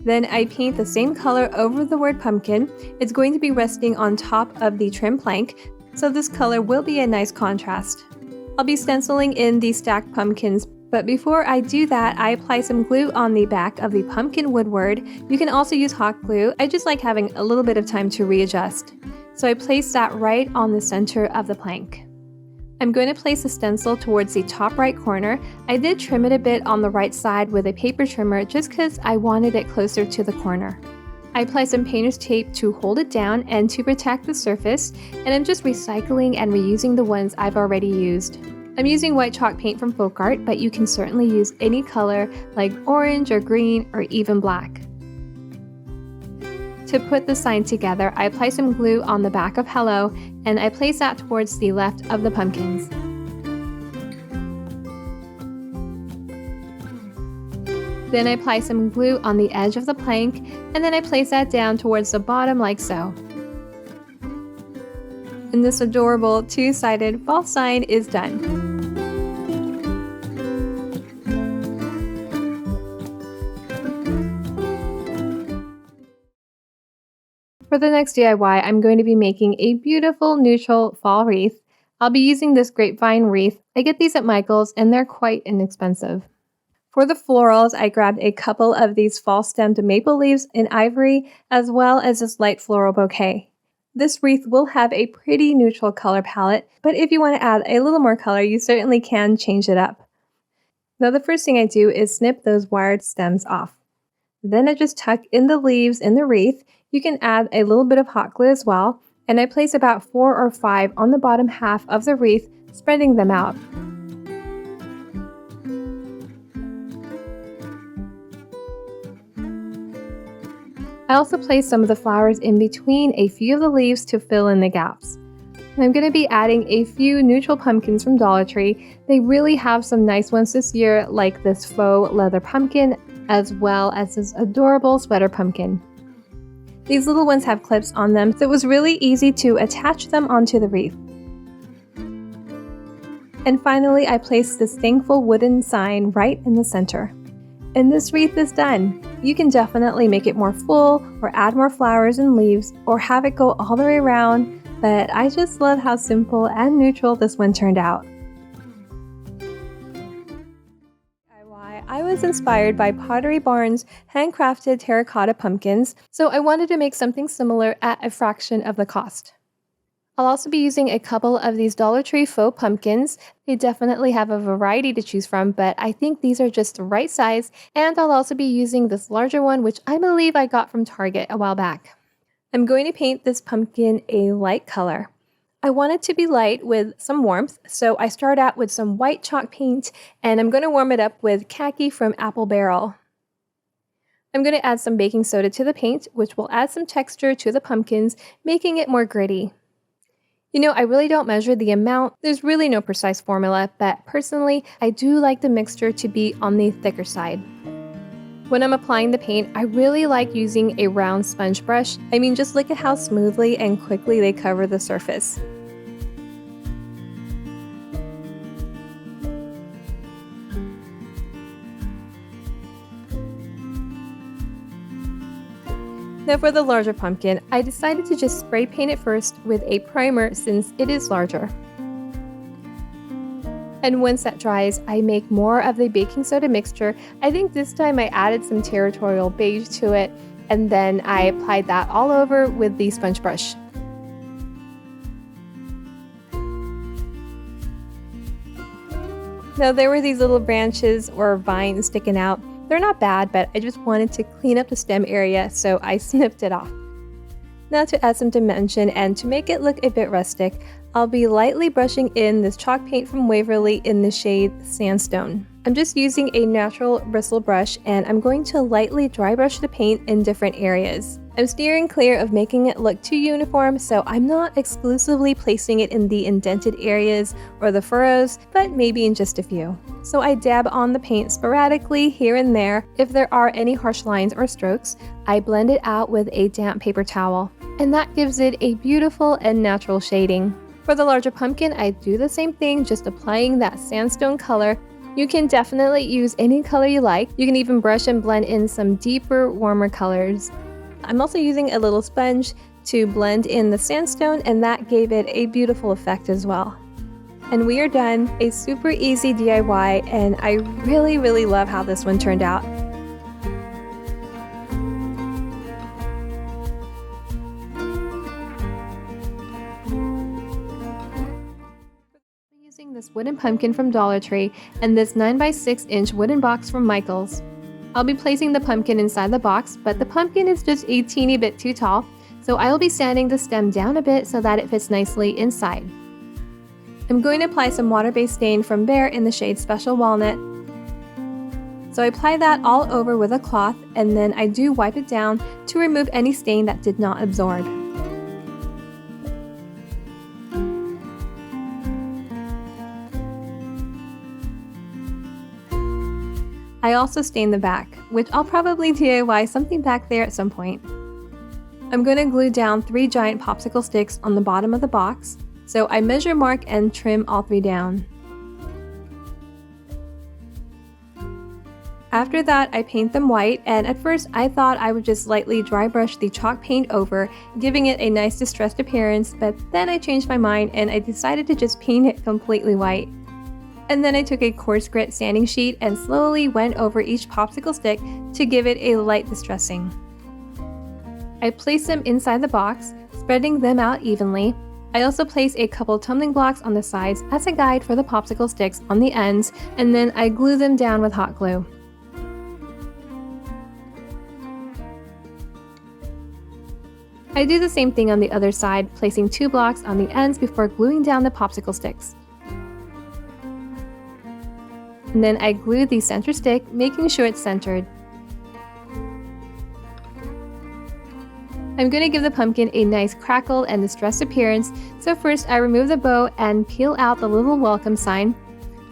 Then I paint the same color over the word pumpkin. It's going to be resting on top of the trim plank, so this color will be a nice contrast. I'll be stenciling in the stacked pumpkins, but before I do that, I apply some glue on the back of the pumpkin woodward. You can also use hot glue. I just like having a little bit of time to readjust. So I place that right on the center of the plank. I'm going to place the stencil towards the top right corner. I did trim it a bit on the right side with a paper trimmer just because I wanted it closer to the corner. I apply some painter's tape to hold it down and to protect the surface, and I'm just recycling and reusing the ones I've already used. I'm using white chalk paint from Faux, but you can certainly use any color like orange or green or even black. To put the sign together, I apply some glue on the back of Hello, and I place that towards the left of the pumpkins. Then I apply some glue on the edge of the plank, and then I place that down towards the bottom like so. And this adorable two-sided fall sign is done. For the next DIY, I'm going to be making a beautiful neutral fall wreath. I'll be using this grapevine wreath. I get these at Michael's and they're quite inexpensive. For the florals, I grabbed a couple of these fall stemmed maple leaves in ivory, as well as this light floral bouquet. This wreath will have a pretty neutral color palette, but if you want to add a little more color, you certainly can change it up. Now the first thing I do is snip those wired stems off. Then I just tuck in the leaves in the wreath. You can add a little bit of hot glue as well, and I place about 4 or 5 on the bottom half of the wreath, spreading them out. I also place some of the flowers in between a few of the leaves to fill in the gaps. And I'm going to be adding a few neutral pumpkins from Dollar Tree. They really have some nice ones this year, like this faux leather pumpkin, as well as this adorable sweater pumpkin. These little ones have clips on them, so it was really easy to attach them onto the wreath. And finally, I placed this thankful wooden sign right in the center. And this wreath is done. You can definitely make it more full, or add more flowers and leaves, or have it go all the way around, but I just love how simple and neutral this one turned out. I was inspired by Pottery Barn's handcrafted terracotta pumpkins, so I wanted to make something similar at a fraction of the cost. I'll also be using a couple of these Dollar Tree faux pumpkins. They definitely have a variety to choose from, but I think these are just the right size, and I'll also be using this larger one, which I believe I got from Target a while back. I'm going to paint this pumpkin a light color. I want it to be light with some warmth, so I start out with some white chalk paint, and I'm going to warm it up with khaki from Apple Barrel. I'm going to add some baking soda to the paint, which will add some texture to the pumpkins, making it more gritty. You know, I really don't measure the amount. There's really no precise formula, but personally, I do like the mixture to be on the thicker side. When I'm applying the paint, I really like using a round sponge brush. I mean, just look at how smoothly and quickly they cover the surface. Now for the larger pumpkin, I decided to just spray paint it first with a primer since it is larger. And once that dries, I make more of the baking soda mixture. I think this time I added some territorial beige to it, and then I applied that all over with the sponge brush. Now there were these little branches or vines sticking out. They're not bad, but I just wanted to clean up the stem area, so I snipped it off. Now to add some dimension and to make it look a bit rustic, I'll be lightly brushing in this chalk paint from Waverly in the shade Sandstone. I'm just using a natural bristle brush and I'm going to lightly dry brush the paint in different areas. I'm steering clear of making it look too uniform, so I'm not exclusively placing it in the indented areas or the furrows, but maybe in just a few. So I dab on the paint sporadically here and there. If there are any harsh lines or strokes, I blend it out with a damp paper towel, and that gives it a beautiful and natural shading. For the larger pumpkin, I do the same thing, just applying that sandstone color. You can definitely use any color you like. You can even brush and blend in some deeper, warmer colors. I'm also using a little sponge to blend in the sandstone, and that gave it a beautiful effect as well. And we are done. A super easy DIY, and I really love how this one turned out. Using this wooden pumpkin from Dollar Tree and this 9x6 inch wooden box from Michaels. I'll be placing the pumpkin inside the box, but the pumpkin is just a teeny bit too tall, so I will be sanding the stem down a bit so that it fits nicely inside. I'm going to apply some water-based stain from Bear in the shade Special Walnut. So I apply that all over with a cloth, and then I do wipe it down to remove any stain that did not absorb. I also stain the back, which I'll probably DIY something back there at some point. I'm going to glue down 3 giant popsicle sticks on the bottom of the box, so I measure mark and trim all 3 down. After that, I paint them white, and at first I thought I would just lightly dry brush the chalk paint over, giving it a nice distressed appearance, but then I changed my mind and I decided to just paint it completely white. And then I took a coarse grit sanding sheet and slowly went over each popsicle stick to give it a light distressing. I placed them inside the box, spreading them out evenly. I also placed a couple tumbling blocks on the sides as a guide for the popsicle sticks on the ends, and then I glue them down with hot glue. I do the same thing on the other side, placing 2 blocks on the ends before gluing down the popsicle sticks. And then I glue the center stick, making sure it's centered. I'm going to give the pumpkin a nice crackled and distressed appearance, so first I remove the bow and peel out the little welcome sign.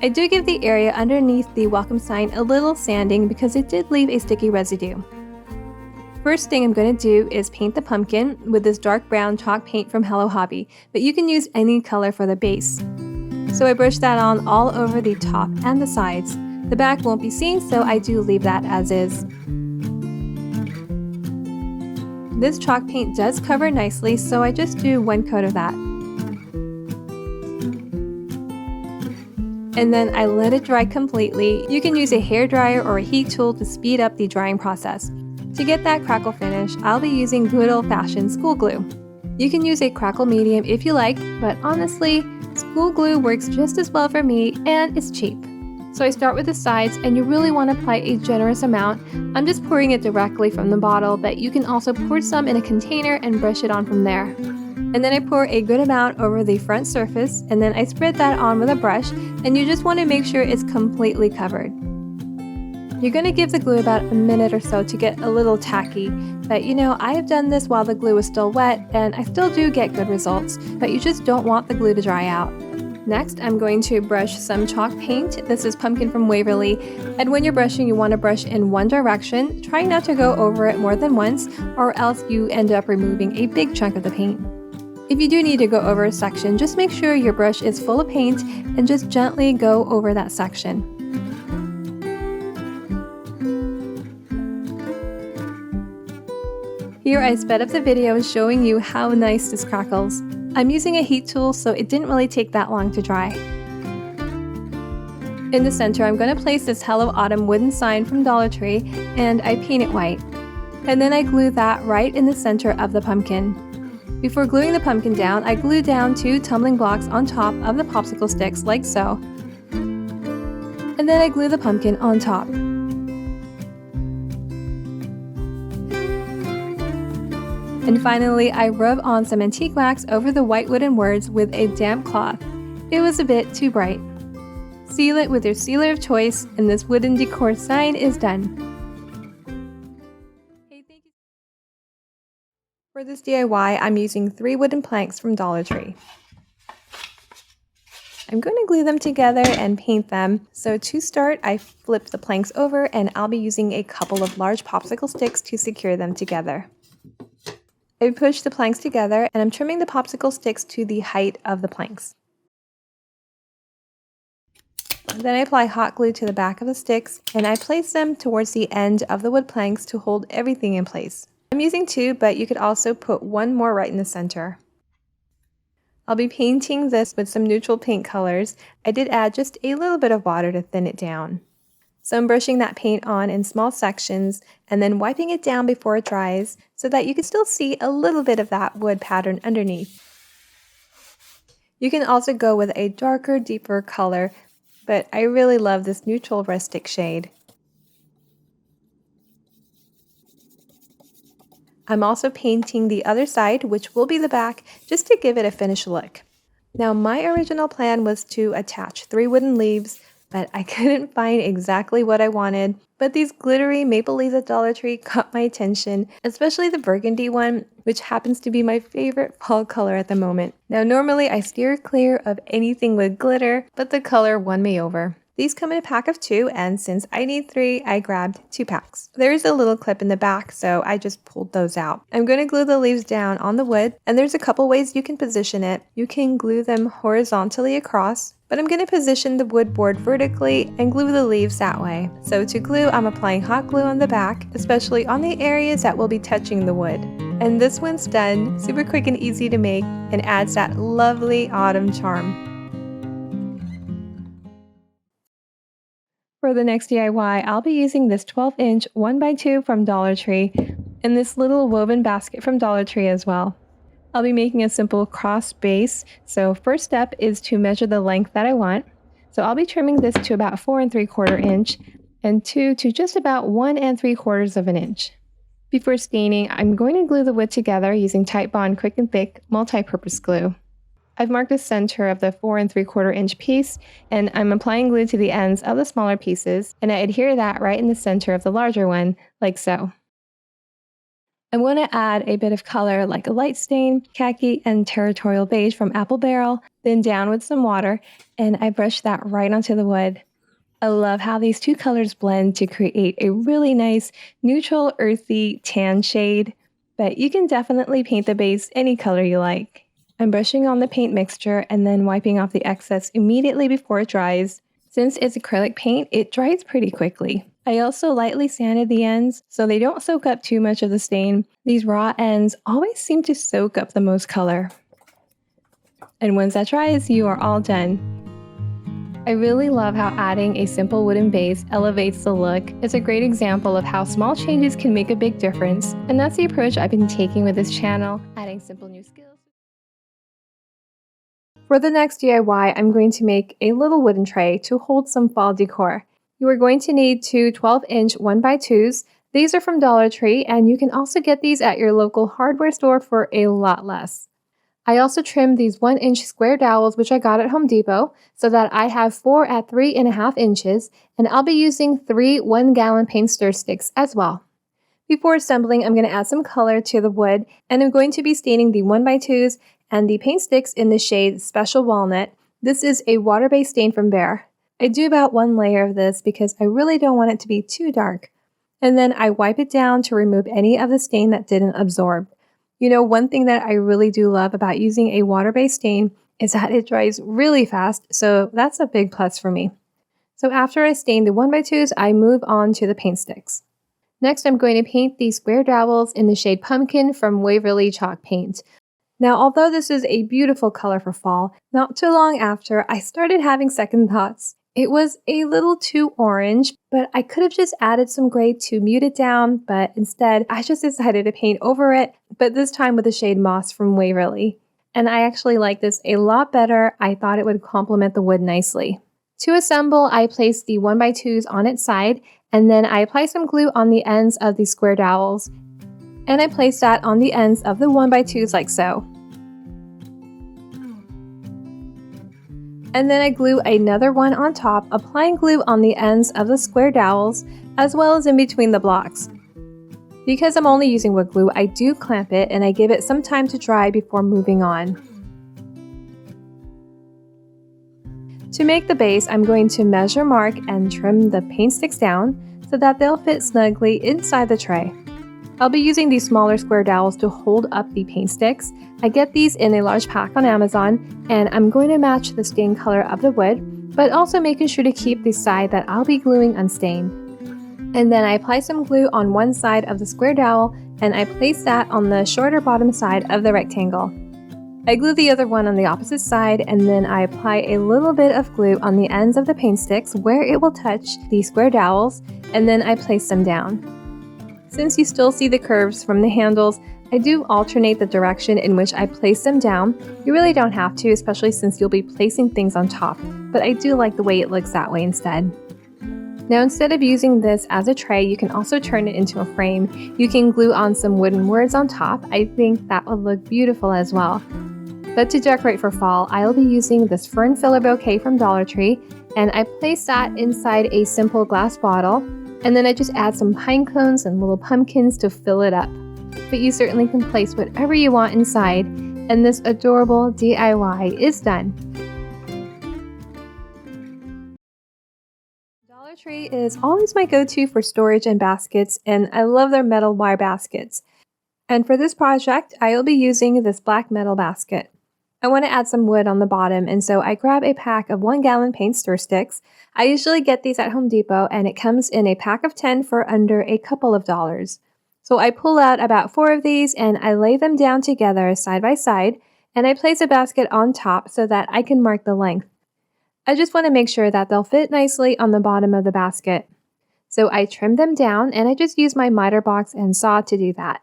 I do give the area underneath the welcome sign a little sanding because it did leave a sticky residue. First thing I'm going to do is paint the pumpkin with this dark brown chalk paint from Hello Hobby, but you can use any color for the base. So I brush that on all over the top and the sides. The back won't be seen, so I do leave that as is. This chalk paint does cover nicely, so I just do 1 coat of that. And then I let it dry completely. You can use a hairdryer or a heat tool to speed up the drying process. To get that crackle finish, I'll be using good old-fashioned school glue. You can use a crackle medium if you like, but honestly, school glue works just as well for me, and it's cheap. So I start with the sides, and you really want to apply a generous amount. I'm just pouring it directly from the bottle, but you can also pour some in a container and brush it on from there. And then I pour a good amount over the front surface, and then I spread that on with a brush, and you just want to make sure it's completely covered. You're going to give the glue about a minute or so to get a little tacky, but you know, I have done this while the glue is still wet, and I still do get good results, but you just don't want the glue to dry out. Next, I'm going to brush some chalk paint. This is Pumpkin from Waverly, and when you're brushing, you want to brush in one direction. Try not to go over it more than once, or else you end up removing a big chunk of the paint. If you do need to go over a section, just make sure your brush is full of paint and just gently go over that section. Here I sped up the video showing you how nice this crackles. I'm using a heat tool, so it didn't really take that long to dry. In the center, I'm going to place this Hello Autumn wooden sign from Dollar Tree, and I paint it white. And then I glue that right in the center of the pumpkin. Before gluing the pumpkin down, I glue down 2 tumbling blocks on top of the popsicle sticks, like so. And then I glue the pumpkin on top. And finally, I rub on some antique wax over the white wooden words with a damp cloth. It was a bit too bright. Seal it with your sealer of choice, and this wooden decor sign is done. Hey, thank you. For this DIY, I'm using 3 wooden planks from Dollar Tree. I'm going to glue them together and paint them. So to start, I flip the planks over and I'll be using a couple of large popsicle sticks to secure them together. I push the planks together and I'm trimming the popsicle sticks to the height of the planks. Then I apply hot glue to the back of the sticks and I place them towards the end of the wood planks to hold everything in place. I'm using 2, but you could also put 1 more right in the center. I'll be painting this with some neutral paint colors. I did add just a little bit of water to thin it down. So I'm brushing that paint on in small sections and then wiping it down before it dries so that you can still see a little bit of that wood pattern underneath. You can also go with a darker, deeper color, but I really love this neutral rustic shade. I'm also painting the other side, which will be the back, just to give it a finished look. Now, my original plan was to attach 3 wooden leaves, but I couldn't find exactly what I wanted. But these glittery maple leaves at Dollar Tree caught my attention, especially the burgundy one, which happens to be my favorite fall color at the moment. Now, normally I steer clear of anything with glitter, but the color won me over. These come in a pack of 2, and since I need 3, I grabbed 2 packs. There is a little clip in the back, so I just pulled those out. I'm going to glue the leaves down on the wood, and there's a couple ways you can position it. You can glue them horizontally across, but I'm going to position the wood board vertically and glue the leaves that way. So to glue, I'm applying hot glue on the back, especially on the areas that will be touching the wood. And this one's done, super quick and easy to make, and adds that lovely autumn charm. For the next DIY, I'll be using this 12-inch 1x2 from Dollar Tree and this little woven basket from Dollar Tree as well. I'll be making a simple cross base, so first step is to measure the length that I want. So I'll be trimming this to about 4 3/4 inch and 2 to just about 1 3/4 of an inch. Before staining, I'm going to glue the wood together using Titebond Quick and Thick multi-purpose glue. I've marked the center of the 4 3/4 inch piece, and I'm applying glue to the ends of the smaller pieces, and I adhere that right in the center of the larger one, like so. I want to add a bit of color like a light stain, khaki, and territorial beige from Apple Barrel, then down with some water, and I brush that right onto the wood. I love how these 2 colors blend to create a really nice, neutral, earthy tan shade, but you can definitely paint the base any color you like. I'm brushing on the paint mixture and then wiping off the excess immediately before it dries. Since it's acrylic paint, it dries pretty quickly. I also lightly sanded the ends so they don't soak up too much of the stain. These raw ends always seem to soak up the most color. And once that dries, you are all done. I really love how adding a simple wooden base elevates the look. It's a great example of how small changes can make a big difference. And that's the approach I've been taking with this channel, adding simple new skills. For the next DIY, I'm going to make a little wooden tray to hold some fall decor. You are going to need 2 12-inch 1x2s. These are from Dollar Tree, and you can also get these at your local hardware store for a lot less. I also trimmed these 1-inch square dowels, which I got at Home Depot, so that I have 4 at 3.5 inches, and I'll be using 3 1-gallon paint stir sticks as well. Before assembling, I'm going to add some color to the wood, and I'm going to be staining the 1x2s and the paint sticks in the shade Special Walnut. This is a water-based stain from Behr. I do about 1 layer of this because I really don't want it to be too dark. And then I wipe it down to remove any of the stain that didn't absorb. You know, one thing that I really do love about using a water-based stain is that it dries really fast, so that's a big plus for me. So after I stain the 1x2s, I move on to the paint sticks. Next, I'm going to paint these square dowels in the shade Pumpkin from Waverly Chalk Paint. Now, although this is a beautiful color for fall, not too long after, I started having second thoughts. It was a little too orange, but I could have just added some gray to mute it down, but instead, I just decided to paint over it, but this time with the shade Moss from Waverly. And I actually like this a lot better. I thought it would complement the wood nicely. To assemble, I place the 1x2s on its side, and then I apply some glue on the ends of the square dowels. And I place that on the ends of the 1x2s like so. And then I glue another one on top, applying glue on the ends of the square dowels as well as in between the blocks. Because I'm only using wood glue, I do clamp it and I give it some time to dry before moving on. To make the base, I'm going to measure mark and trim the paint sticks down so that they'll fit snugly inside the tray. I'll be using these smaller square dowels to hold up the paint sticks. I get these in a large pack on Amazon, and I'm going to match the stain color of the wood, but also making sure to keep the side that I'll be gluing unstained. And then I apply some glue on one side of the square dowel, and I place that on the shorter bottom side of the rectangle. I glue the other one on the opposite side, and then I apply a little bit of glue on the ends of the paint sticks where it will touch the square dowels, and then I place them down. Since you still see the curves from the handles, I do alternate the direction in which I place them down. You really don't have to, especially since you'll be placing things on top, but I do like the way it looks that way instead. Now, instead of using this as a tray, you can also turn it into a frame. You can glue on some wooden words on top. I think that would look beautiful as well. But to decorate for fall, I'll be using this fern filler bouquet from Dollar Tree, and I place that inside a simple glass bottle, and then I just add some pine cones and little pumpkins to fill it up. But you certainly can place whatever you want inside, and this adorable DIY is done. Dollar Tree is always my go-to for storage and baskets, and I love their metal wire baskets. And for this project, I will be using this black metal basket. I want to add some wood on the bottom, and so I grab a pack of 1-gallon paint stir sticks. I usually get these at Home Depot, and it comes in a pack of 10 for under a couple of dollars. So I pull out about 4 of these, and I lay them down together side by side, and I place a basket on top so that I can mark the length. I just want to make sure that they'll fit nicely on the bottom of the basket. So I trim them down, and I just use my miter box and saw to do that.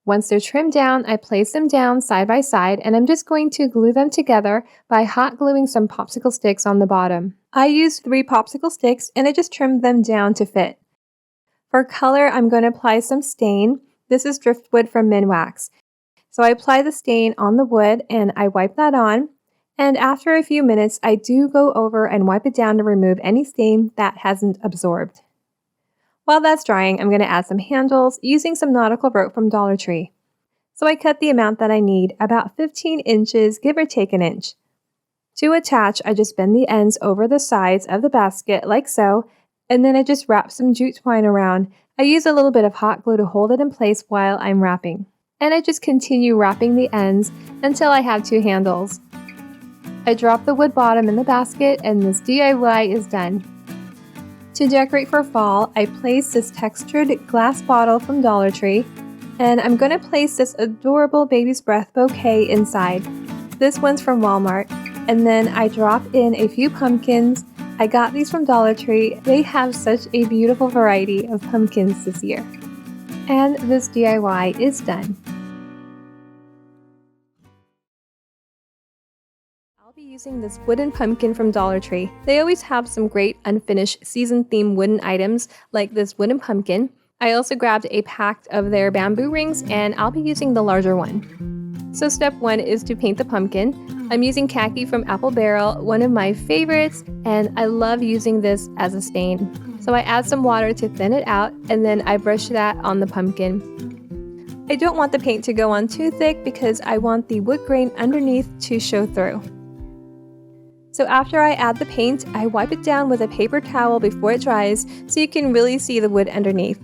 Once they're trimmed down, I place them down side by side, and I'm just going to glue them together by hot gluing some popsicle sticks on the bottom. I used 3 popsicle sticks, and I just trimmed them down to fit. For color, I'm going to apply some stain. This is driftwood from Minwax. So I apply the stain on the wood, and I wipe that on. And after a few minutes, I do go over and wipe it down to remove any stain that hasn't absorbed. While that's drying, I'm going to add some handles using some nautical rope from Dollar Tree. So I cut the amount that I need, about 15 inches, give or take an inch. To attach, I just bend the ends over the sides of the basket like so, and then I just wrap some jute twine around. I use a little bit of hot glue to hold it in place while I'm wrapping. And I just continue wrapping the ends until I have 2 handles. I drop the wood bottom in the basket, and this DIY is done. To decorate for fall, I place this textured glass bottle from Dollar Tree, and I'm going to place this adorable baby's breath bouquet inside. This one's from Walmart, and then I drop in a few pumpkins. I got these from Dollar Tree. They have such a beautiful variety of pumpkins this year. And this DIY is done. I'll be using this wooden pumpkin from Dollar Tree. They always have some great unfinished season-themed wooden items like this wooden pumpkin. I also grabbed a pack of their bamboo rings, and I'll be using the larger one. So step 1 is to paint the pumpkin. I'm using khaki from Apple Barrel, one of my favorites, and I love using this as a stain. So I add some water to thin it out, and then I brush that on the pumpkin. I don't want the paint to go on too thick because I want the wood grain underneath to show through. So after I add the paint, I wipe it down with a paper towel before it dries so you can really see the wood underneath.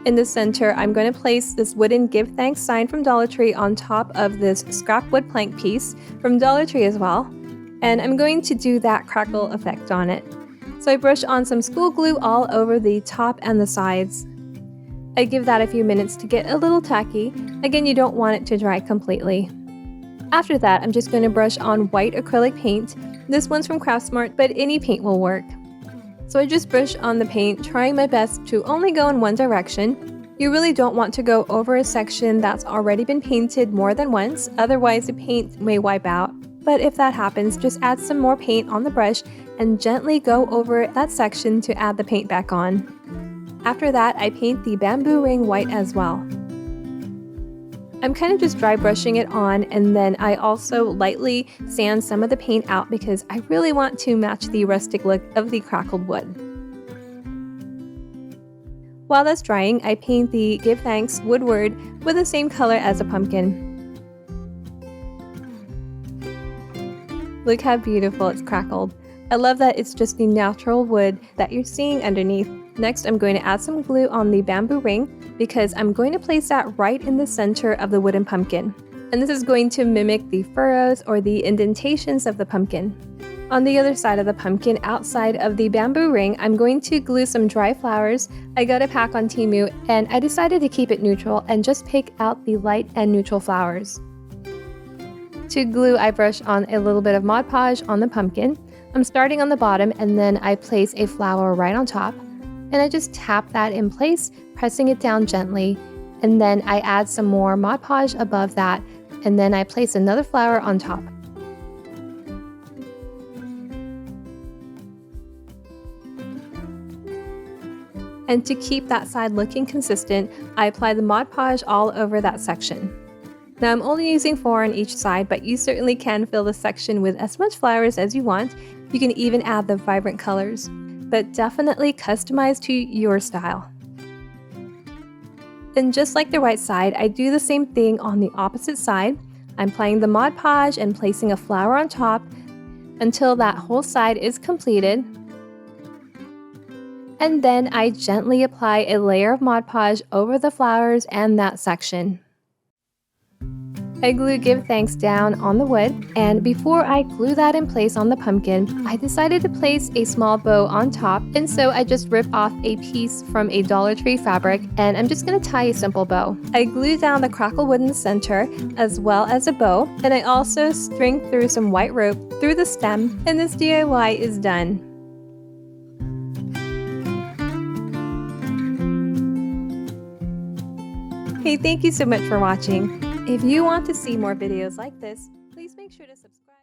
In the center, I'm going to place this wooden Give Thanks sign from Dollar Tree on top of this scrap wood plank piece from Dollar Tree as well. And I'm going to do that crackle effect on it. So I brush on some school glue all over the top and the sides. I give that a few minutes to get a little tacky. Again, you don't want it to dry completely. After that, I'm just going to brush on white acrylic paint. This one's from Craftsmart, but any paint will work. So I just brush on the paint, trying my best to only go in one direction. You really don't want to go over a section that's already been painted more than once, otherwise the paint may wipe out. But if that happens, just add some more paint on the brush and gently go over that section to add the paint back on. After that, I paint the bamboo ring white as well. I'm kind of just dry brushing it on, and then I also lightly sand some of the paint out because I really want to match the rustic look of the crackled wood. While that's drying, I paint the Give Thanks woodward with the same color as a pumpkin. Look how beautiful it's crackled. I love that it's just the natural wood that you're seeing underneath. Next, I'm going to add some glue on the bamboo ring because I'm going to place that right in the center of the wooden pumpkin. And this is going to mimic the furrows or the indentations of the pumpkin. On the other side of the pumpkin, outside of the bamboo ring, I'm going to glue some dry flowers. I got a pack on Temu, and I decided to keep it neutral and just pick out the light and neutral flowers. To glue, I brush on a little bit of Mod Podge on the pumpkin. I'm starting on the bottom, and then I place a flower right on top. And I just tap that in place, pressing it down gently. And then I add some more Mod Podge above that, and then I place another flower on top. And to keep that side looking consistent, I apply the Mod Podge all over that section. Now I'm only using 4 on each side, but you certainly can fill the section with as much flowers as you want. You can even add the vibrant colors, but definitely customize to your style. And just like the right side, I do the same thing on the opposite side. I'm applying the Mod Podge and placing a flower on top until that whole side is completed. And then I gently apply a layer of Mod Podge over the flowers and that section. I glue Give Thanks down on the wood, and before I glue that in place on the pumpkin, I decided to place a small bow on top, and so I just ripped off a piece from a Dollar Tree fabric, and I'm just going to tie a simple bow. I glue down the crackle wood in the center, as well as a bow, and I also string through some white rope through the stem, and this DIY is done. Hey, thank you so much for watching. If you want to see more videos like this, please make sure to subscribe.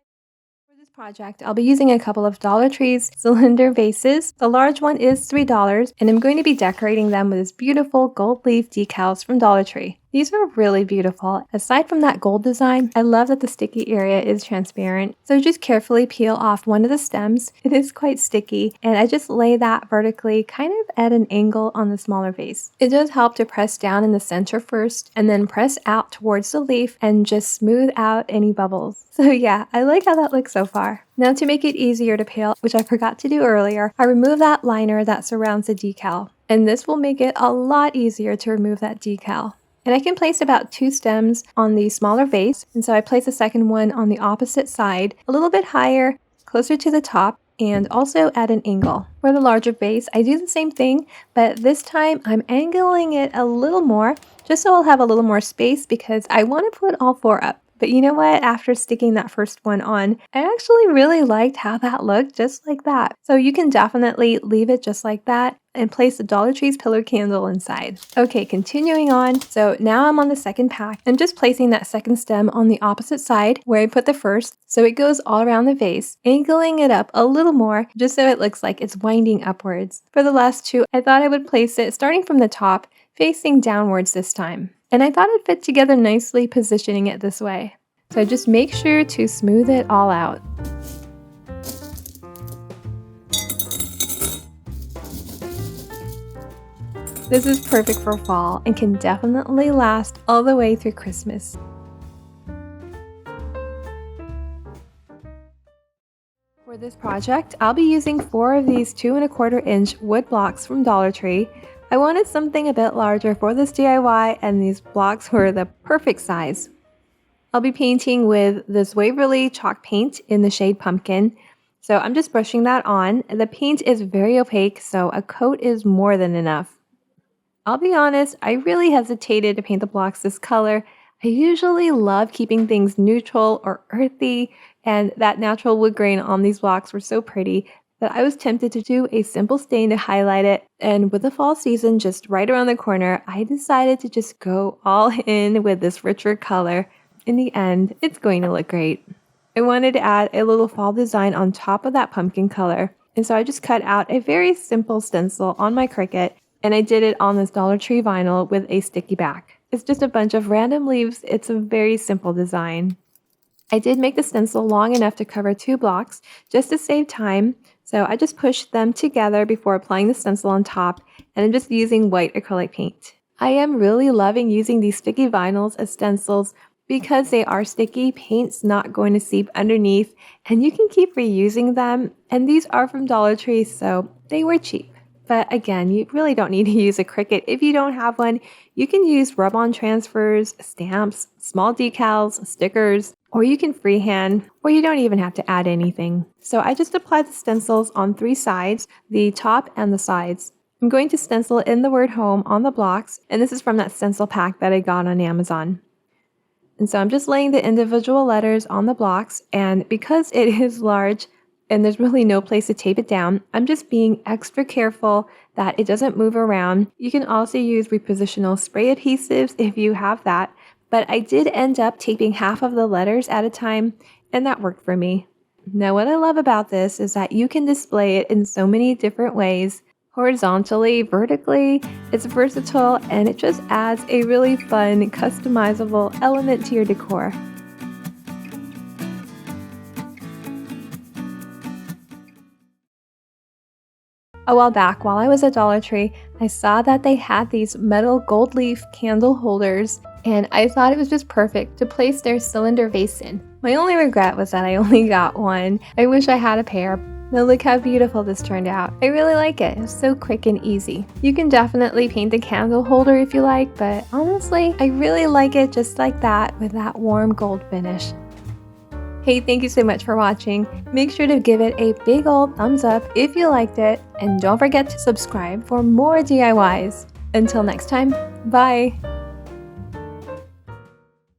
For this project, I'll be using a couple of Dollar Tree's cylinder vases. The large one is $3, and I'm going to be decorating them with this beautiful gold leaf decals from Dollar Tree. These are really beautiful. Aside from that gold design, I love that the sticky area is transparent. So just carefully peel off one of the stems. It is quite sticky, and I just lay that vertically kind of at an angle on the smaller vase. It does help to press down in the center first and then press out towards the leaf and just smooth out any bubbles. So yeah, I like how that looks so far. Now to make it easier to peel, which I forgot to do earlier, I remove that liner that surrounds the decal. And this will make it a lot easier to remove that decal. And I can place about 2 stems on the smaller vase, and so I place a second one on the opposite side, a little bit higher, closer to the top, and also at an angle. For the larger vase, I do the same thing, but this time I'm angling it a little more, just so I'll have a little more space because I want to put all 4 up. But you know what? After sticking that first one on, I actually really liked how that looked just like that. So you can definitely leave it just like that and place the Dollar Tree's pillar candle inside. Okay, continuing on. So now I'm on the second pack. I'm just placing that second stem on the opposite side where I put the first, so it goes all around the vase, angling it up a little more just so it looks like it's winding upwards. For the last 2, I thought I would place it starting from the top, facing downwards this time. And I thought it fit together nicely positioning it this way. So just make sure to smooth it all out. This is perfect for fall and can definitely last all the way through Christmas. For this project, I'll be using 4 of these 2 1/4 inch wood blocks from Dollar Tree. I wanted something a bit larger for this DIY, and these blocks were the perfect size. I'll be painting with this Waverly chalk paint in the shade Pumpkin. So I'm just brushing that on. The paint is very opaque, so a coat is more than enough. I'll be honest, I really hesitated to paint the blocks this color. I usually love keeping things neutral or earthy, and that natural wood grain on these blocks were so pretty that I was tempted to do a simple stain to highlight it. And with the fall season just right around the corner, I decided to just go all in with this richer color. In the end, it's going to look great. I wanted to add a little fall design on top of that pumpkin color, and so I just cut out a very simple stencil on my Cricut, and I did it on this Dollar Tree vinyl with a sticky back. It's just a bunch of random leaves. It's a very simple design. I did make the stencil long enough to cover 2 blocks just to save time, so I just pushed them together before applying the stencil on top, and I'm just using white acrylic paint. I am really loving using these sticky vinyls as stencils because they are sticky, paint's not going to seep underneath, and you can keep reusing them, and these are from Dollar Tree, so they were cheap. But again, you really don't need to use a Cricut. If you don't have one, you can use rub-on transfers, stamps, small decals, stickers, or you can freehand, or you don't even have to add anything. So I just applied the stencils on 3 sides, the top and the sides. I'm going to stencil in the word home on the blocks, and this is from that stencil pack that I got on Amazon. And so I'm just laying the individual letters on the blocks, and because it is large, and there's really no place to tape it down, I'm just being extra careful that it doesn't move around. You can also use repositional spray adhesives if you have that, but I did end up taping half of the letters at a time, and that worked for me. Now what I love about this is that you can display it in so many different ways, horizontally, vertically. It's versatile, and it just adds a really fun, customizable element to your decor. A while back, while I was at Dollar Tree, I saw that they had these metal gold leaf candle holders, and I thought it was just perfect to place their cylinder vase in. My only regret was that I only got one. I wish I had a pair. Now look how beautiful this turned out. I really like it. It's so quick and easy. You can definitely paint the candle holder if you like, but honestly, I really like it just like that with that warm gold finish. Hey, thank you so much for watching. Make sure to give it a big old thumbs up if you liked it, and don't forget to subscribe for more DIYs. Until next time, bye!